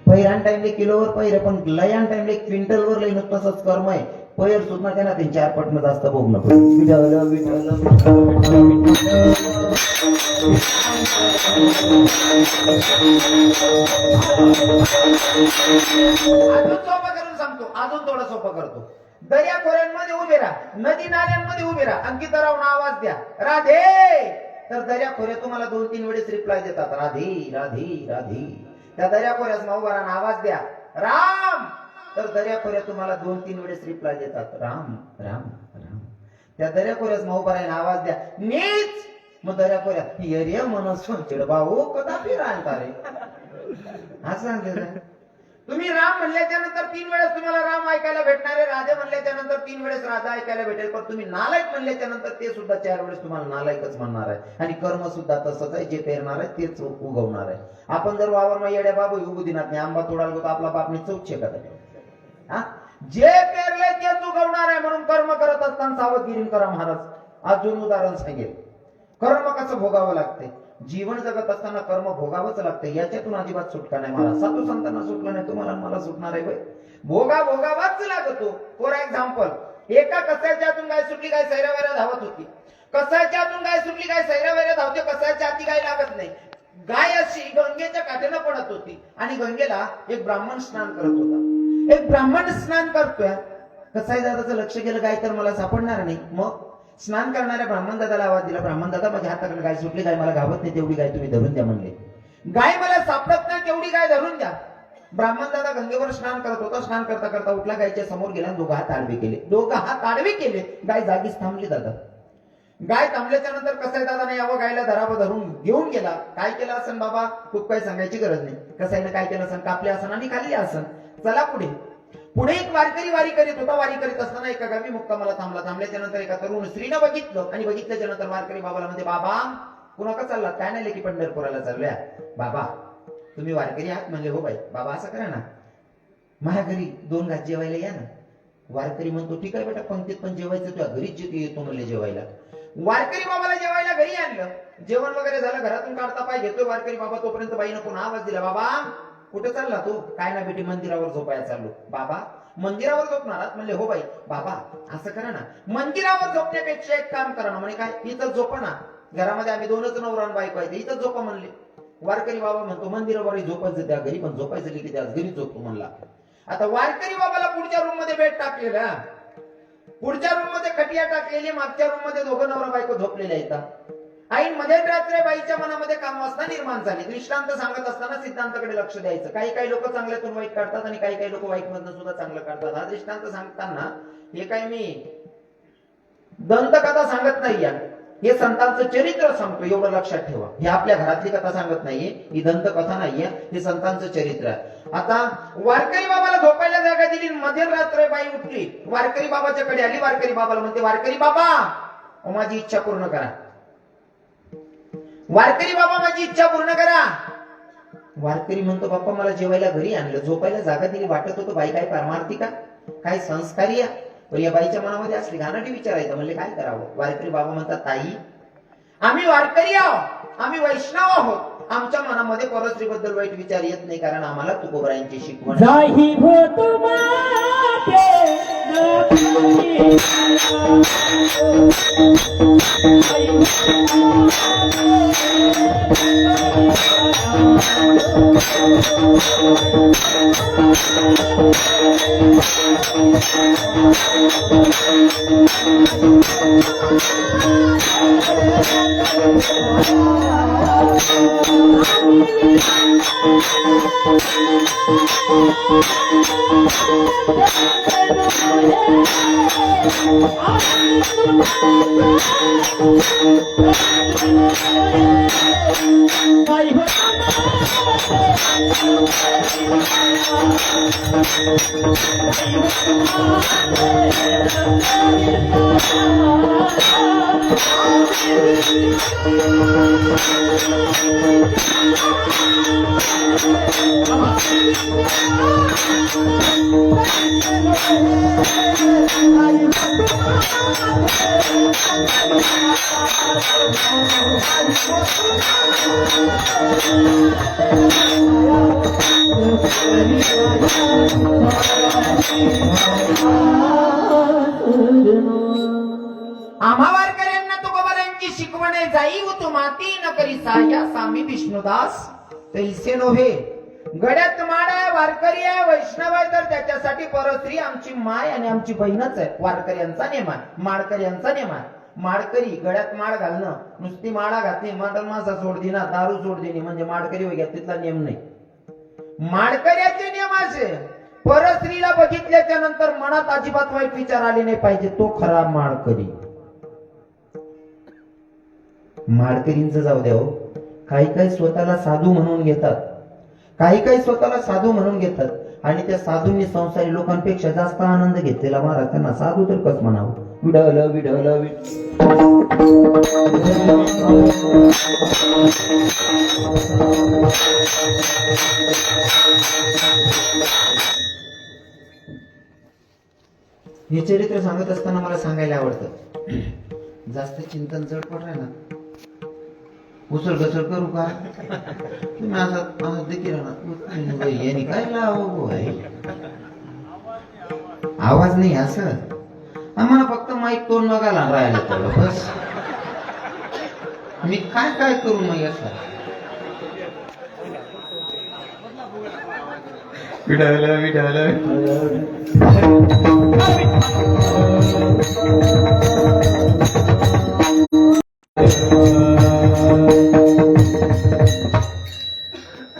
पहिरान टाइमले किलोवर पहिरे, पण लयान टाइमले क्विंटलवर लई तसंच कर्म आहे. पैर सुद्धा त्यांना 3-4 पटनं जास्त भोगणं सांगतो. अजून थोडं सोपं करतो. दर्या खोऱ्यांमध्ये उभे राहा, नदी नाल्यांमध्ये उभे राहा, अंकिता राहून आवाज द्या राधे. तर दर्या खोऱ्या तुम्हाला 2-3 वेळेस रिप्लाय देतात राधे राधे राधे. त्या दर्या खोऱ्यास नवबारानं आवाज द्या राम. तर दर्या खोऱ्या तुम्हाला 2-3 वेळेस रिप्लाय देतात राम राम राम. त्या दर्या खोऱ्यास नवबारानं आवाज द्या नीच. मग दर्या खोऱ्यात ये मनसून चिडबाऊ कदापि राहता रे असं सांगितलं. तुम्ही राम म्हणल्याच्या नंतर 3 वेळेस तुम्हाला राम ऐकायला भेटणार आहे. राधे म्हणल्याच्या नंतर 3 वेळेस राधा ऐकायला भेटेल. पण तुम्ही नालायक म्हणल्याच्या नंतर ते सुद्धा 4 वेळेस तुम्हाला नालायकच म्हणणार आहे. आणि कर्म सुद्धा तसंच आहे. जे पेरणार आहे तेच उगवणार आहे. आपण जर वावरमा येड्या बाबू उगू दिनात नाही, आंबा तोडायला होता आपला बापने चौक शेकत आहे. जे पेरले तेच उगवणार आहे. म्हणून कर्म करत असताना सावधगिरी करा महाराज. अजून उदाहरण सांगेल. कर्म कसं भोगावं लागते. जीवन जगत असताना कर्म भोगावंच लागतं. याच्यातून अजिबात सुटका नाही. मला साधू संतांना सुटलं नाही, तुम्हाला मला सुटणार आहे बाई. भोगावाच लागतो. फॉर एक्झाम्पल, एका कसाच्यातून गाय सुटली, गाय सैरावैरा धावत होती. कसाच्यातून गाय सुटली, गाय सैरावैरा धावते. कसाच्या हाती गाय लागत नाही. गाय अशी गंगेच्या काठेनं पडत होती आणि गंगेला एक ब्राह्मण स्नान करत होता. एक ब्राह्मण स्नान करतोय. कसाई दादाचं लक्ष गेलं, गाय तर मला सापडणार नाही. मग स्नान करणाऱ्या ब्राह्मण दादाला आवाज दिला, ब्राह्मण दादा माझ्या हाताकडे गाय सुटली, गाय मला घावत नाही, तेवढी गाय तुम्ही धरून द्या म्हणले. गाय मला सापडत नाही, तेवढी गाय धरून द्या. ब्राह्मण दादा गंगेवर स्नान करत होता. स्नान करता करता उठला, गायच्या समोर गेला, दोघं हात आडवे केले. दोघं हात आडवे केले, गाय जागीच थांबली. दादा गाय थांबल्याच्या नंतर कसं आहे दादा, नाही यावं गायला धरावं धरून घेऊन गेला. काय केलं असन बाबा, खूप काही सांगायची गरज नाही. कसाईनं काय केलं असन, कापले असन आणि खाल्ले असन. चला पुढे. पुढे एक वारकरी वारी करीत होता. वारी करीत असताना एका गावी मुक्कामाला थांबला. थांबल्याच्या नंतर एका तरुण स्त्रीनं बघितलं आणि बघितल्याच्या नंतर वारकरी बाबाला म्हणते, बाबा कुणाका चालला? काय नाही की पंढरपुराला चाललोय. बाबा तुम्ही वारकरी आहात? म्हणले हो बाई. बाबा असं करा ना, माझ्या घरी 2 घास जेवायला या ना. वारकरी म्हणतो ठीक आहे बेटा, पंक्तीत पण जेवायचं तुझ्या घरीच येतो म्हणले जेवायला. वारकरी बाबाला जेवायला घरी आणलं. जेवण वगैरे झालं, घरातून काढता पाय घेतोय वारकरी बाबा. तोपर्यंत बाईनं पुन्हा आवाज दिला, बाबा कुठे चालला तू? काय ना बेटी, मंदिरावर झोपायला चाललो. बाबा मंदिरावर झोपणार आहात? म्हणले हो बाई. बाबा असं करा ना, मंदिरावर झोपण्यापेक्षा एक काम करा ना. म्हणे काय? इथं झोपा ना, घरामध्ये आम्ही 2च नवरा बायको आहे, इथं झोपा म्हणले. वारकरी बाबा म्हणतो मंदिरावर झोपायचं, त्या घरी पण झोपायचं की त्या घरी झोपतो म्हणला. आता वारकरी बाबाला पुढच्या रूम मध्ये बेड टाकलेला, पुढच्या रूम मध्ये खटिया टाकलेली, मागच्या रूम मध्ये 2 नवरा बायको झोपलेल्या आहेत. ऐन मध्ये रात्री बाईच्या मनामध्ये कामवासना निर्माण झाली. दृष्टांत सांगत असताना सिद्धांताकडे लक्ष द्यायचं. काही लोक चांगल्यातून वाईट काढतात आणि काही लोक वाईट मधून सुद्धा चांगलं काढतात. हा दृष्टांत सांगताना हे काय मी दंतकथा सांगत नाहीये, हे संतांचं चरित्र सांगतो, एवढं लक्षात ठेवा. हे आपल्या घरातली कथा सांगत नाहीये, ही दंतकथा नाहीये, हे संतांचं चरित्र आहे. आता वारकरी बाबाला झोपायला जागा दिली. मध्यरात्र बाई उठली, वारकरी बाबाच्याकडे आली. वारकरी बाबाला म्हणते, वारकरी बाबा माझी इच्छा पूर्ण करा. वारकरी बाबा माझी इच्छा पूर्ण करा. वारकरी म्हणतो, बाप्पा मला जेवायला घरी आणलं, झोपायला जागा दिली, वाटत होतं बाई काय परमार्थी का, काय संस्कारी आहे. पण या बाईच्या मनामध्ये असली घाणाटी विचारायचं. म्हणले काय करावं? वारकरी बाबा म्हणतात, ताई आम्ही वारकरी आहोत, आम्ही वैष्णव आहोत, आमच्या मनामध्ये परस्त्रीबद्दल वाईट विचार येत नाही, कारण आम्हाला तुकोबरायांची शिकवण जाही हो तुम्हारे आम्हा वारकऱ्यांना तुकोबरायांची शिकवण आहे. जाई तू माती न करी साया सामी विष्णुदास तैसे नव्हे. गड्यात माड आहे, वारकरी आहे, वैष्णव आहे, तर त्याच्यासाठी परस्त्री आमची माय आणि आमची बहीणच आहे. वारकऱ्यांचा नेम आहे, माळकऱ्यांचा नेम आहे. माळकरी गड्यात माळ घालणं, नुसती माळा घातली, मटण मासा सोड दिना, दारू सोड देणे म्हणजे माळकरी वगैरे, तिथला नेम नाही. माळकऱ्याचे नियम असे, परस्त्रीला बघितल्याच्या नंतर मनात अजिबात वाईट विचार आले नाही पाहिजे, तो खरा माळकरी. माळकरींचं जाऊ द्या हो, काही स्वतःला साधू म्हणून घेतात, काही स्वतःला साधू म्हणून घेतात आणि त्या साधूंनी संसारी लोकांपेक्षा जास्त आनंद घेतलेला महाराज त्यांना साधू तर कस म्हणावं. विढवलं विढवलं हे चरित्र सांगत असताना मला सांगायला आवडतं. जास्त चिंतन जडपट आहे ना, उसळ घसळ करू का तुम्ही असं देखील ना यांनी काय लावू आवाज नाही असं, आम्हाला फक्त माईक तोंड बघायला राहिलं तेवढं बस. मी काय करू मग असं विढावलं विढावलं.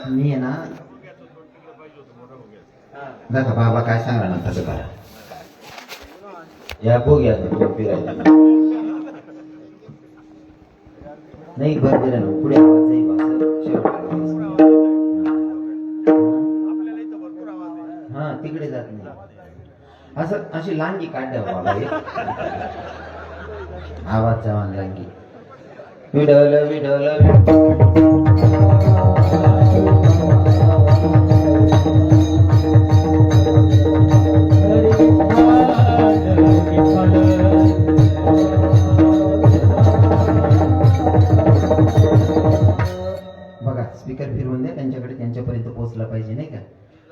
मी आहे ना बाबा काय सांगा ना तसं करा. या बघूया फिरायला नाही बरोबर ना पुढे आवाज येईल हा तिकडे जात नाही असं अशी लांगी काढ बाबा एक. आवाज जावान लांगी विडवलं विडवलं बघा स्पीकर फिरवून द्या त्यांच्याकडे त्यांच्यापर्यंत पोहोचला पाहिजे नाही का.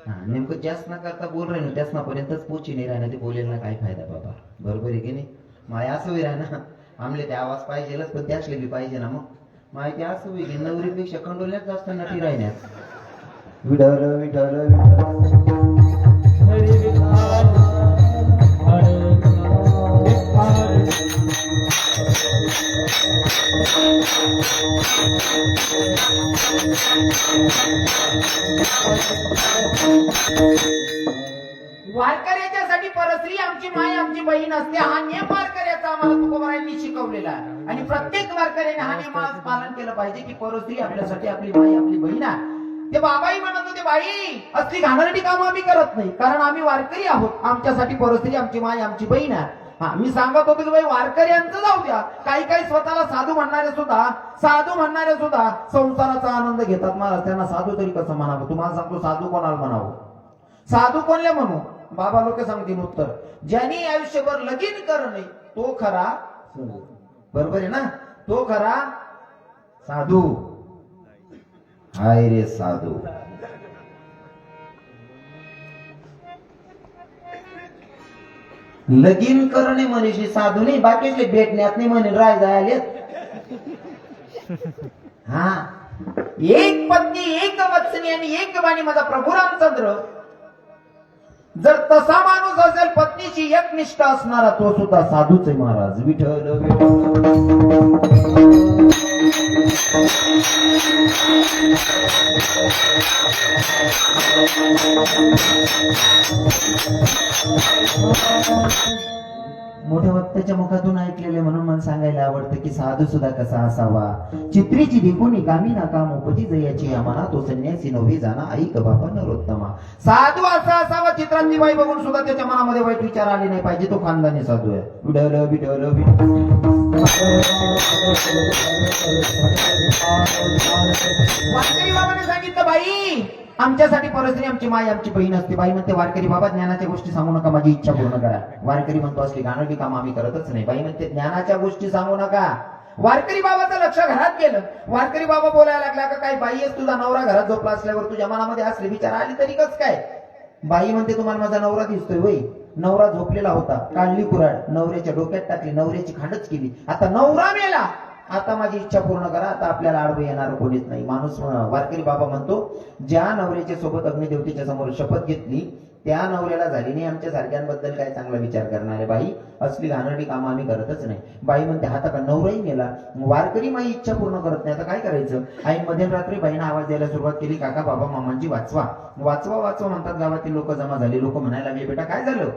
हा नेमकं जास्त ना करता बोल राही ना त्यासनापर्यंतच पोची नाही राहणार ते बोलेल ना काय फायदा बाबा. बरोबर आहे की नाही. माया असं होई ना आमले ते आवाज पाहिजेलच पण त्यासले बी पाहिजे ना. मग माहिती असं होई की नवरीपेक्षा खंडोल्यात जास्त नटी राहण्यात. विडवलं विडवलं वारकऱ्याच्यासाठी परस्त्री आमची माय आमची बहीण असते हा नियम वारकऱ्याचा आम्हाला तुकोबारायांनी शिकवलेला आहे. आणि प्रत्येक वारकऱ्याने हा नियम पालन केलं पाहिजे की परस्त्री आपल्यासाठी आपली माय आपली बहीण आहे. ते बाबाही म्हणत होते बाई असली घाणेरडी कामं आम्ही करत नाही कारण आम्ही वारकरी आहोत. आमच्यासाठी परस्त्री आमची माय आमची बहीण आहे. हा मी सांगत होतो की बाई वारकऱ्यांचं जाऊ द्या काही काही स्वतःला साधू म्हणणारे सुद्धा संसाराचा आनंद घेतात. महाराज त्यांना साधू तरी कसं म्हणावं. तुम्हाला सांगतो साधू कोणाला म्हणावं. साधू कोणले म्हणू. बाबा लोक सांगतील उत्तर ज्यांनी आयुष्यभर लगीन करणे तो खरा बरोबर आहे ना तो खरा साधू. हाय रे साधू. लगीन करणे मनीषी साधू नाही बाकीचे भेटण्यात नाही म्हणे राय जायले. हा एक पत्नी एक वत्सनी आणि एक वाणी माझा प्रभू रामचंद्र. जर तसा माणूस असेल पत्नीची एक निष्ठा असणारा तो सुद्धा साधूच आहे महाराज. विठ्ठल मोठ्या वक्त्याच्या मुखातून ऐकलेले म्हणून मला सांगायला आवडतं की साधू सुद्धा कसा असावा. चित्रीची दिकुणी कामी ना काम उपजी जयाची आम्हाला तो संन्यासी नव्हे जाणा ऐक बापा नरोत्तमा. साधू असा असावा चित्रांची बाई बघून सुद्धा त्याच्या मनामध्ये वाईट विचार आले नाही पाहिजे. तो खानदानी साधू आहे. विठ्ठल विठ्ठल वारकरी बाबाने सांगितलं बाई आमच्यासाठी परस्त्री आमची माय आमची बहीण असते. बाई म्हणते वारकरी बाबा ज्ञानाच्या गोष्टी सांगू नका माझी इच्छा पूर्ण करा. वारकरी म्हणतो असली घाणेरडी काम आम्ही करतच नाही. बाई म्हणते ज्ञानाच्या गोष्टी सांगू नका. वारकरी बाबाचं लक्ष घरात गेलं. वारकरी बाबा बोलायला लागला का काय बाई तुझा नवरा घरात झोपला असल्यावर तुझ्या मनामध्ये असले विचार आले तरी कस काय. बाई म्हणते तुम्हाला माझा नवरा दिसतोय वय. नवरा झोपलेला होता काढली कुऱ्हाड नवऱ्याच्या डोक्यात टाकली नवऱ्याची खांडच केली. आता नवरा मेला आता माझी इच्छा पूर्ण करा. आता आपल्याला आडवं येणार कोणीच नाही. माणूस वारकरी बाबा म्हणतो ज्या नवऱ्याच्या सोबत अग्निदेवतेच्या समोर शपथ घेतली त्या नवऱ्याला झाली नाही आमच्या सारख्यांबद्दल काय चांगला विचार करणारे. बाई असली घाणेरडी कामं आम्ही करतच नाही. बाई म्हणते हाता का नवराही मेला वारकरी माझी इच्छा पूर्ण करत नाही आता काय करायचं. आई मध्यरात्री बाईनं आवाज द्यायला सुरुवात केली काका बाबा मामांची वाचवा वाचवा वाचवा म्हणतात. गावातील लोक जमा झाले. लोक म्हणायला लागले बेटा काय झालं.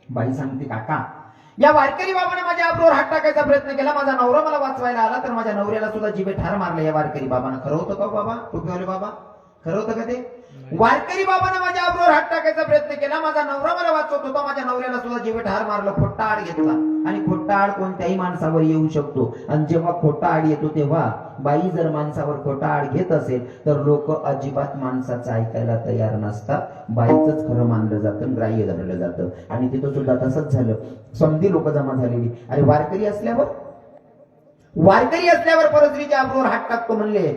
बाई सांगते काका या वारकरी बाबाने माझ्या आबरूवर हात टाकायचा प्रयत्न केला. माझा नवरा मला वाचवायला आला तर माझ्या नवऱ्याला सुद्धा जिभे ठार मारले या वारकरी बाबानं. खरं होतं का बाबा टोपीवाले बाबा खरं होतं का ते. वारकरी बाबाने माझ्या आबरूवर हात टाकायचा प्रयत्न केला. माझा नवरा मला वाचवत होता. माझ्या नवऱ्याला सुद्धा जिभे ठार मारलं. खोटा आड घेतला आणि खोटा आड कोणत्याही माणसावर येऊ शकतो. आणि जेव्हा खोटा आड येतो तेव्हा बाई जर माणसावर खोटा आड घेत असेल तर लोक अजिबात माणसाचं ऐकायला तयार नसतात. बाईचंच खरं मानलं जातं ग्राह्य धरलं जातं. आणि तिथं सुद्धा तसंच झालं. समधी लोक जमा झालेली. अरे वारकरी असल्यावर परस्त्रीच्या आबरूवर हात टाकतो म्हणले.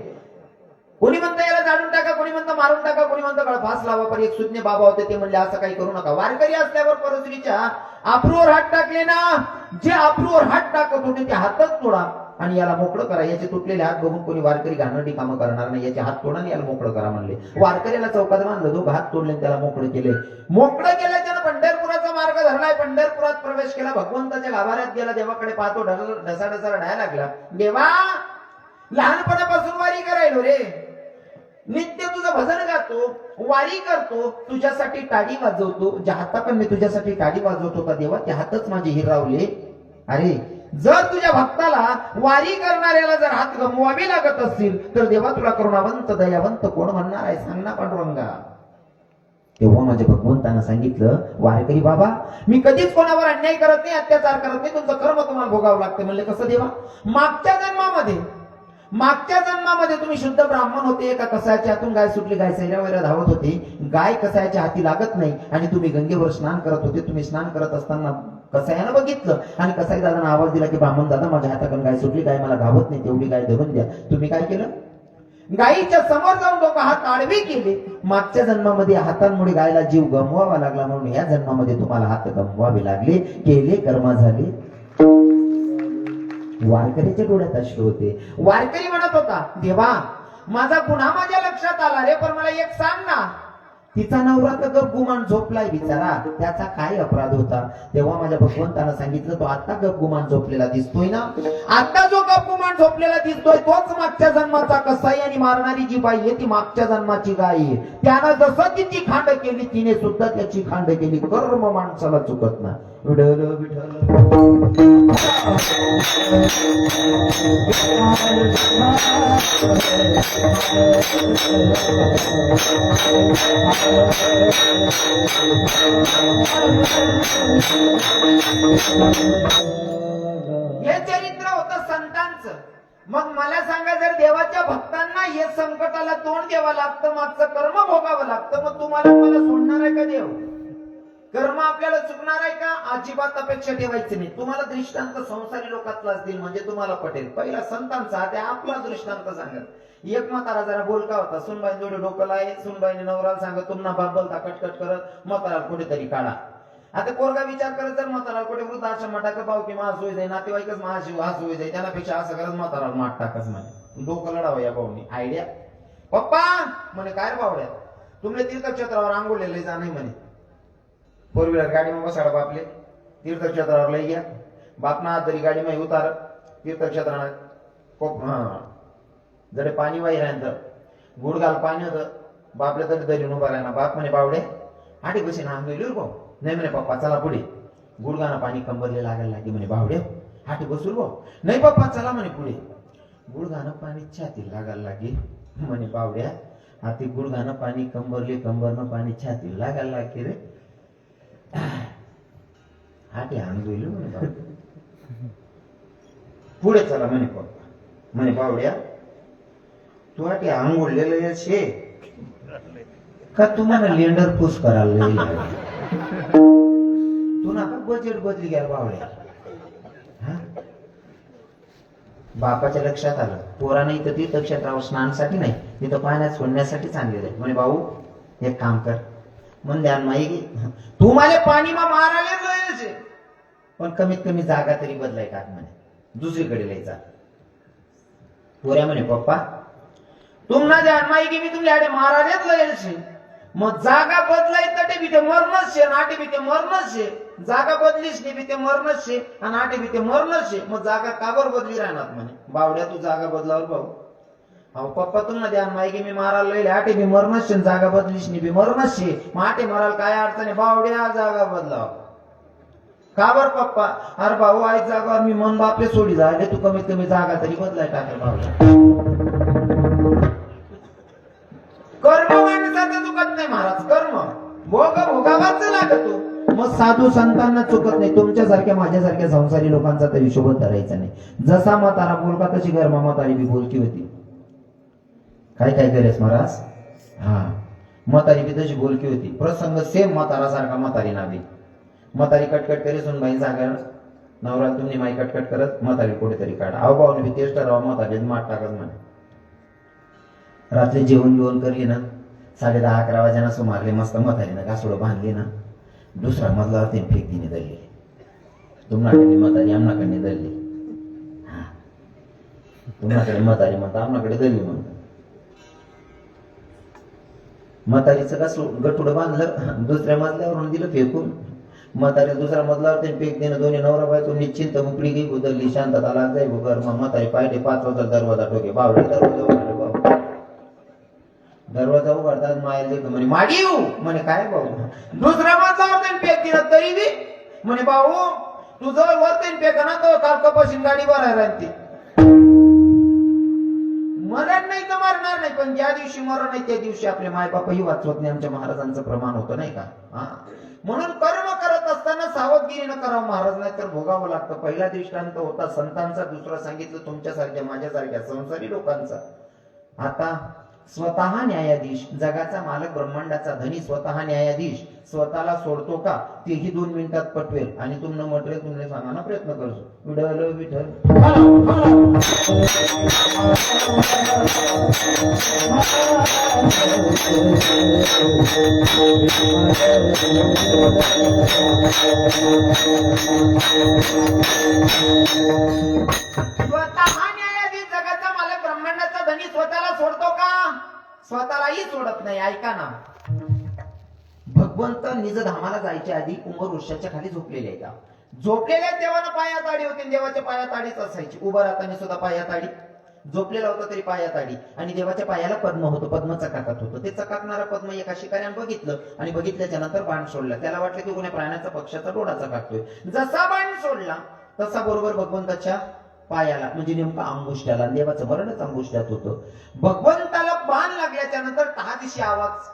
कोणी म्हणतं याला जाळून टाका कोणी म्हणतं मारून टाका कोणी म्हणतं गळफास लावा. पण एक सुज्ञ बाबा होते ते म्हणले असं काही करू नका. वारकरी असल्यावर परस्त्रीच्या आबरूवर हात टाकले ना जे आबरूवर हात टाकत होते ते हातच तोडा आणि याला मोकळं करा. याचे तुटलेले हात बघून कोणी वारकरी घाणेरडी कामं करणार नाही. याचे हात तोडा आणि याला मोकळं करा म्हणले. वारकऱ्याला चौकात बांधलं दोघं हात तोडले त्याला मोकळं केले. मोकळं केलं त्यानं पंढरपुराचा मार्ग धरलाय. पंढरपुरात प्रवेश केला. भगवंताच्या गाभाऱ्यात गेला. देवाकडे पाहतो ढसा ढसा रडायला लागला. देवा लहानपणापासून वारी करायलो रे. नित्य तुझं भजन गातो, वारी करतो, तुझ्यासाठी टाळी वाजवतो. ज्या हाताकडे मी तुझ्यासाठी टाळी वाजवत होता देवा, त्या हातच माझे हिरावले. अरे जर तुझ्या भक्ताला, वारी करणाऱ्याला जर हात गमवावे लागत असतील तर देवा तुला करुणावंत दयावंत कोण म्हणणार आहे, सांग ना पांडुरंगा. तेव्हा माझ्या भगवंतानं सांगितलं, वारकरी बाबा मी कधीच कोणावर अन्याय करत नाही, अत्याचार करत नाही, तुमचं कर्म तुम्हाला भोगावं लागतं. म्हणले कसं देवा? मागच्या जन्मामध्ये तुम्ही शुद्ध ब्राह्मण होते का कसायाच्या हातून गाय सुटली, गाय सैऱ्यावैऱ्या धावत होती, गाय कसायाच्या हाती लागत नाही आणि तुम्ही गंगेवर स्नान करत होते. तुम्ही स्नान करत असताना कसायानं बघितलं आणि कसाई दादांना आवाज दिला की ब्राह्मण दादा माझ्या हाताकडून गाय सुटली, गाय मला गावत नाही, तेवढी गाय धरून द्या. तुम्ही काय केलं? गायीच्या समोर जाऊन डोकं हात आडवे केले. मागच्या जन्मामध्ये हातांमुळे गायला जीव गमवावा लागला, म्हणून या जन्मामध्ये तुम्हाला हात गमवावे लागले. केले कर्म झाले. वारकरीच्या डोळ्यात अश्रू होते. वारकरी म्हणत होता, देवा माझा गुन्हा माझ्या लक्षात आला रे, पण मला एक सांग ना, तिचा नवरा तर गुमान झोपलाय बिचारा, त्याचा काय अपराध होता? तेव्हा माझ्या भगवंतानं सांगितलं, तो आता गपगुमान झोपलेला दिसतोय ना, आता जो गपगुमान झोपलेला दिसतोय तोच मागच्या जन्माचा कसाई आणि मारणारी जी बाई आहे ती मागच्या जन्माची गाय आहे. त्यानं जसं तिची खांड केली तिने सुद्धा त्याची खांड केली. कर्म माणसाला चुकत ना. विठ्ठल विठ्ठल हे चरित्र होतं संतांचं. मग मला सांगा, जर देवाच्या भक्तांना हे संकटाला तोंड द्यावं लागतं, मागचं कर्म भोगावं लागतं, मग तुम्हाला मला सोडणार आहे का देव? कर्म आपल्याला चुकणार आहे का? अजिबात अपेक्षा ठेवायची नाही. तुम्हाला दृष्टांत संसारी लोकातला असतील म्हणजे तुम्हाला पटेल. पहिला संतांचा, त्या आपला दृष्टांत सांगत. एक म्हातारा जरा बोलका होता, सुनबाई जोडे डोकं आहे, सुनबाईने नवराला सांगत तुम्हाला बाबलता कटकट करत म्हातारा कुठेतरी काढा. आता पोरगा विचार करत, जर म्हातारा कुठे वृद्धाश्रम टाकत पाव की माझ होई जाई, नातेवाईकच महाशिव हा होई जाई, त्यापेक्षा असं करत म्हातारा माठ टाकच म्हणे. डोकं लढावं या भाऊनी. आयडिया. पप्पा म्हणे काय रे बावड्या, तुमले तीर्थक्षेत्रावर आंघोळलेले जा नाही म्हणे. फोर व्हीलर गाडी में बसाडा बापले, तीर्थक्षेत्रावर लई गया. बापना हात तरी गाडी में उतार, तीर्थक्षेत्रानं जडे पाणी वाही राहतं, गुडगाल पाणी होतं, बापले तरी दरी उभा राहणार. बाप म्हणे बावडे आठी बशी ना आंघोळी भाऊ. नाही म्हणे पप्पा चला पुढे, गुडगाना पाणी कंबरले लागायला लागे. म्हणे बावडे आठी बसूर भाऊ. नाही पप्पा चला म्हणे पुढे, गुडगानं पाणी छाती लागायला लागे. म्हणे बावड्या हाती गुडगानं पाणी कंबरले, कंबरनं पाणी छाती लागायला लागे रे. आठी आंघोळी म्हणे पुढे चला म्हणे पप्पा. म्हणे बावड्या तू आठी आंघोळलेलं शे का तुम्हाला लेंडर पूस करायला तू ना बजेट बदली घ्या बावड्या. बापाच्या लक्षात आलं, पोरा नाही तर तीर्थक्षेत्रावर स्नानासाठी नाही, तिथं पाण्यात सोडण्यासाठी चांगले आहे. म्हणे भाऊ एक काम कर, मन ध्यान माही तू मला पाणी मा मारायला, पण कमीत कमी जागा तरी बदलाय टाक म्हणे, दुसरीकडे लिहायचा. पोऱ्या म्हणे पप्पा तुम्हाला ध्यान माही की मी तुमच्या मारायलाच लयचे, मग जागा बदलाय तटे बी ते मरणच शे, आटे बी ते मरणच शे. जागा बदलीच नाही बी ते मरणच शे आणि आटे बी ते मरणच शे. मग जागा काबर बदली राहणार म्हणे. बावड्या तू जागा बदलावर भाऊ. अहो पप्पा तुम्हाला ध्यान माही की मी मारायला लयले, आटे बी मरणच शे, जागा बदलीच नाही बी मरणच शे. मग आटे मारायला काय अडचण आहे? बावड्या जागा बदलाव. का बर पप्पा? अरे भाऊ आई जागावर मी मन बापले सोडी झाले, तू कमीत कमी जागा तरी बदलाय टाकेल. बावड्या कर्म माणसाचं चुकत नाही महाराज, कर्म भोगावाच लागतो. मग साधू संतांना चुकत नाही, तुमच्यासारख्या माझ्यासारख्या संसारी लोकांचा तर हिशोबच धरायचा नाही. जसा म्हातारा बोलका तशी गरमा म्हातारी बी बोलकी होती. काय काय करेस महाराज? हा म्हातारी बी तशी बोलकी होती. प्रसंग सेम म्हातारा सारखा म्हातारी नावी. म्हातारी कटकट करे सुन बाई सांगा नवरा तुम्ही माई कटकट करत म्हातारी कुठेतरी काढा. अहो भाऊ बी तेच ठरावा म्हातारी माठ टाकत म्हणे. रात्री जेवण बिवण करली ना 10:30-11 वाजेना सुमारले मस्त म्हातारीनं घासोडं बांधली ना, दुसरा मजला ते फेक दिने धरली. तुम्हाकडे म्हातारी आमनाकडे धरली. हा तुम्हाकडे म्हातारी म्हणता आमनाकडे धरली म्हणतात. म्हातारीचं घासोड गटुडं बांधलं, दुसऱ्या मजल्यावरून दिलं फेकून. म्हातारी दुसऱ्या मजल्यावर ते फेक देणं, दोन्ही नवरा बायको निश्चिंत मुकडी गई उदरली. शांतता लाग जाई घर. मग म्हातारी पाहिजे 5 वाजता दरवाजा ठोके. बावडे दरवाजा दरवाजा उघडतात मायला देतो म्हणे माडी येऊ म्हणे काय भाऊ दुसऱ्या मजल्यावर त्यांनी पेक दिला तरी बी म्हणे भाऊ तुझं वर त्यांनी पेक ना तो काल कपाशीन गाडी भरायला ती मरण नाही तर मरणार नाही पण ज्या दिवशी मरण नाही त्या दिवशी आपले मायबापही वाचवत नाही आमच्या महाराजांचं प्रमाण होतं नाही का हा म्हणून कर्म करत असताना सावधगिरीनं करावं महाराज नाही तर भोगावं लागतं पहिला दृष्टांत होता संतांचा दुसरा सांगितलं तुमच्यासारख्या माझ्यासारख्या संसारी लोकांचा आता स्वतः न्यायाधीश जगाचा मालक ब्रह्मांडाचा धनी स्वतः न्यायाधीश स्वतःला सोडतो का तेही 2 मिनिटात पटवेल आणि तुम्हाला म्हटलं तुम्हाला सांगायला प्रयत्न करतो विठ्ठल विठ्ठल स्वतः न्यायाधीश जगाचा मालक ब्रह्मांडाचा धनी स्वतःला सोडतो का स्वतःलाही सोडत नाही ऐका ना भगवंत निजधामाला जायच्या आधी उमर वृक्षाच्या खाली झोपलेले आहेत झोपलेल्या देवानं पायात आडी होती देवाच्या पायात आडीच असायची उभं राहताना सुद्धा पायात आडी झोपलेला होता तरी पायात आडी आणि देवाच्या पायाला पद्म होतं पद्म चकाकत होतं ते चकाकणारा पद्म एका शिकाऱ्यानं बघितलं आणि बघितल्याच्या नंतर बाण सोडला त्याला वाटलं की कोणी प्राण्याचा पक्षाचा डोळा चकाकतोय जसा बाण सोडला तसा बरोबर भगवंताच्या पायाला म्हणजे नेमका अंगुष्ट्याला देवाचं मरणच अंगुष्ट्यात होतं भगवंताला बाण लागल्याच्या नंतर तहादिशी आवाज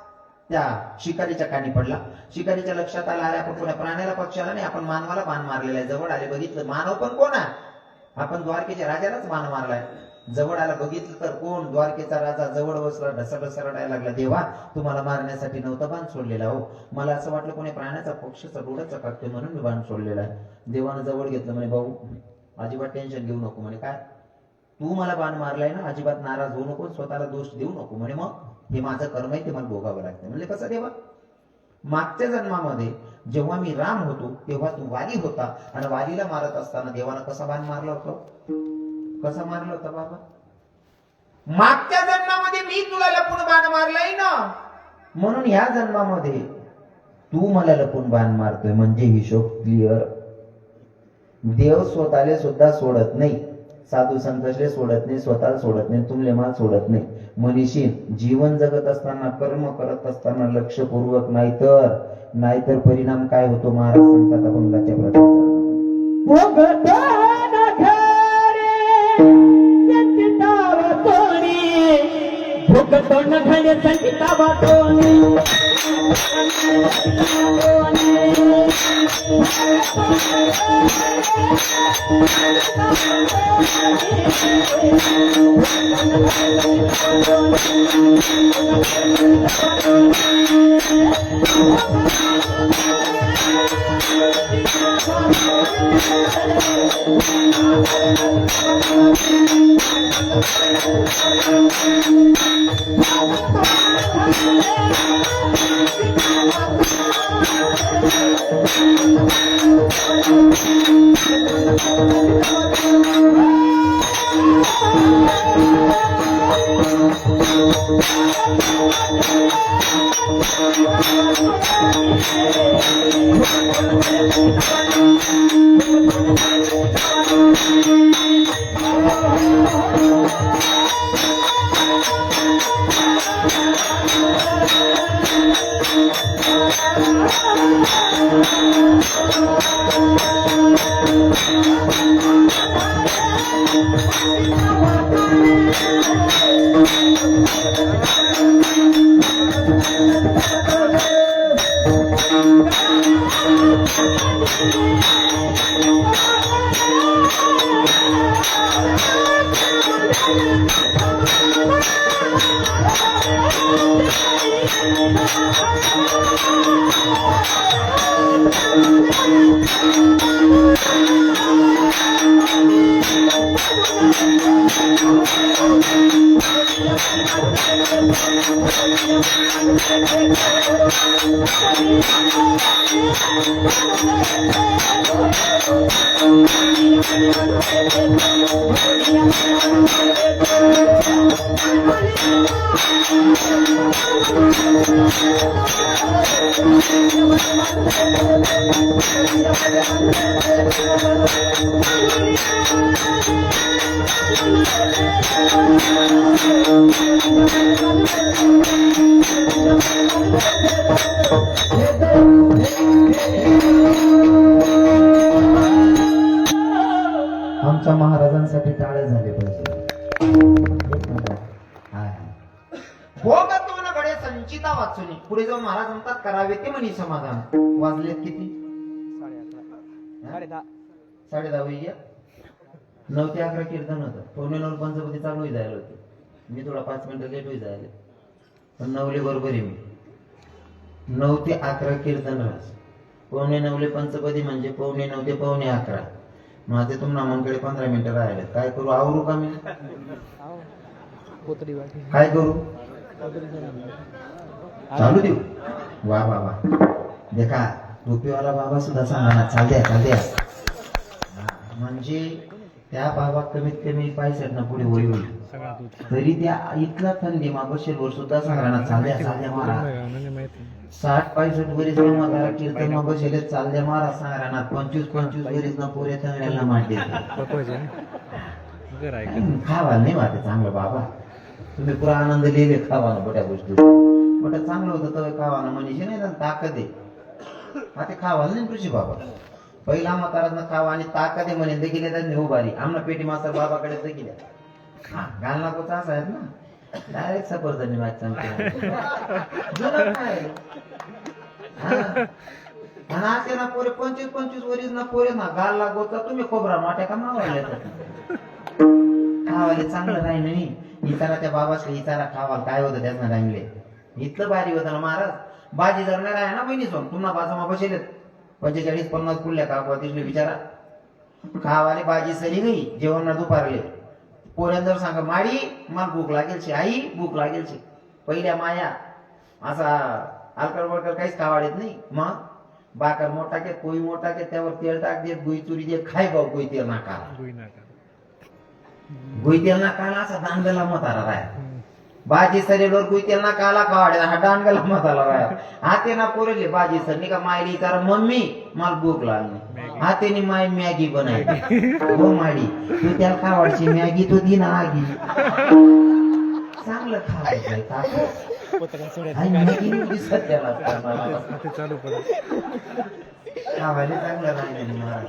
त्या शिकारीच्या कानी पडला शिकारीच्या लक्षात आला अरे आपण कोणा प्राण्याला पक्षाला नाही आपण मानवाला बाण मारलेला आहे जवळ आले बघितलं मानव पण कोण आहे आपण द्वारकेच्या राजालाच बाण मारलाय जवळ आला बघितलं तर कोण द्वारकेचा राजा जवळ बसला ढसा रडायला लागला देवा तुम्हाला मारण्यासाठी नव्हता बाण सोडलेला हो मला असं वाटलं कोणी प्राण्याचा पक्षाचा डोळा चकाकतोय म्हणून मी बाण सोडलेला आहे देवानं जवळ घेतलं म्हणे भाऊ अजिबात टेन्शन घेऊ नको म्हणे काय तू मला बाण मारलाय ना अजिबात नाराज होऊ नको स्वतःला दोष देऊ नको म्हणे मग हे माझं कर्म आहे ते मला भोगावं लागतं म्हणजे कसं देवा मागच्या जन्मामध्ये जेव्हा मी राम होतो तेव्हा तू वाली होता आणि वालीला मारत असताना देवानं कसा बाण मारला होता कसा मारला होता बाबा मागच्या जन्मामध्ये मी तुला लपून बाण मारलाय ना म्हणून ह्या जन्मामध्ये तू मला लपून बाण मारतोय म्हणजे हिशोब क्लिअर देव स्वतःले सुद्धा सोडत नाही साधू संतले सोडत नाही स्वतःला सोडत नाही तुमले माल सोडत नाही मनीषी जीवन जगत असताना कर्म करत असताना लक्षपूर्वक नाहीतर परिणाम काय होतो महाराज सांगतात अभंगाच्या Thank you. आमच्या महाराजांसाठी टाळे झाले पाहिजे. भोगतो न घडे संचिता वाचुनी. पुढे जाऊन महाराज म्हणतात करावे ते म्हणी समाधान. वाजलेत किती? 10:30 वाजले. 9 ते 11 कीर्तन होतं. 9:45 पंचपदी चालू होई जायला होते. मी थोडा 5 मिनिटं लेट होई जायला, पण 9 बरोबर आहे मी. 9 ते 11 कीर्तन राहस. 9:45 पंचपदी म्हणजे 9:45 ते 11:15. मग ते तुम्हाला मनकडे 15 मिनिटं राहिले. काय करू? आवरू का मी? काय करू? चालू देऊ? वा वा वा. देखा टोपीवाला बाबा सुद्धा सांगा चाल द्या. म्हणजे त्या बाबा कमीत कमी पैशात ना पुढे वय होईल, तरी त्या इथला थंडी मागोशेवर सुद्धा सांगा चाल द्या मारा. 60-65 वरीस म्हातारा कीर्तन मागोशेले चाल द्या मारा सांगा ना. 25-25 वरीस ना पोरे थंड्याला मांडले. खावा नाही वाटत चांगलं बाबा. तुम्ही पुरा आनंद लिहिले खावानं मोठ्या गोष्टी. मोठं चांगलं होतं तर खावानं मनीषी नाही ताकद आहे. आता खावाला नाही कृषी बाबा. पहिला म्हातारा खावा आणि ताकद आहे म्हणे देखील त्यांनी उभारी. आमना पेटी मास्तर बाबाकडे देखील घाल नको चास आहेत ना. डायरेक्ट सफरजनी मॅच सांगते. आणि आता ना पोरे 25-25 वरीस ना पोरे ना गाल लागवता तुम्ही खोबरा माट्या का मावायला खावाले चांगलं नाही नाही. इतारा त्या बाबास इतारा खावा काय होतं त्याचं टाइमले इथलं भारी होतं ना महाराज. बाजी जगणार आहे ना बहिणी सोन तुम्हाला बाजूमा बसेल 45-50 पुढल्या का तिथले विचारा. खावाले बाजी सरी गई जेवण दुपारले. पोऱ्यां जर सांगा माडी मला भूक लागेल आई भूक लागेल. पहिल्या माया असा अलकर बळकर काहीच खावाडेत नाही. मग बाकर मोठा के पोई मोठा के त्यावर तेल टाक देत गुई चुरी देत खाय भाऊ गुई तेल नाका गुई तेल नाकाला असा दांडला म्हातारा राय. बाजी सरेलोर गुई तेल नाकाला खावाडे हा दांडला म्हातारा राय. हाते ना पोरेले बाजी सर का मायली तर मम्मी मला भूक लागली. हातेनी माय मॅगी बनायची. हो माडी तू त्याला खावाडची मॅगी तो दिन आगी चांगलं खावायचं. खावायला चांगलं राहिलं महाराज.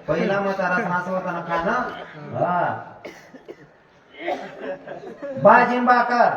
पहिला म्हातारा असं होता ना खाणं. बाजी भाकर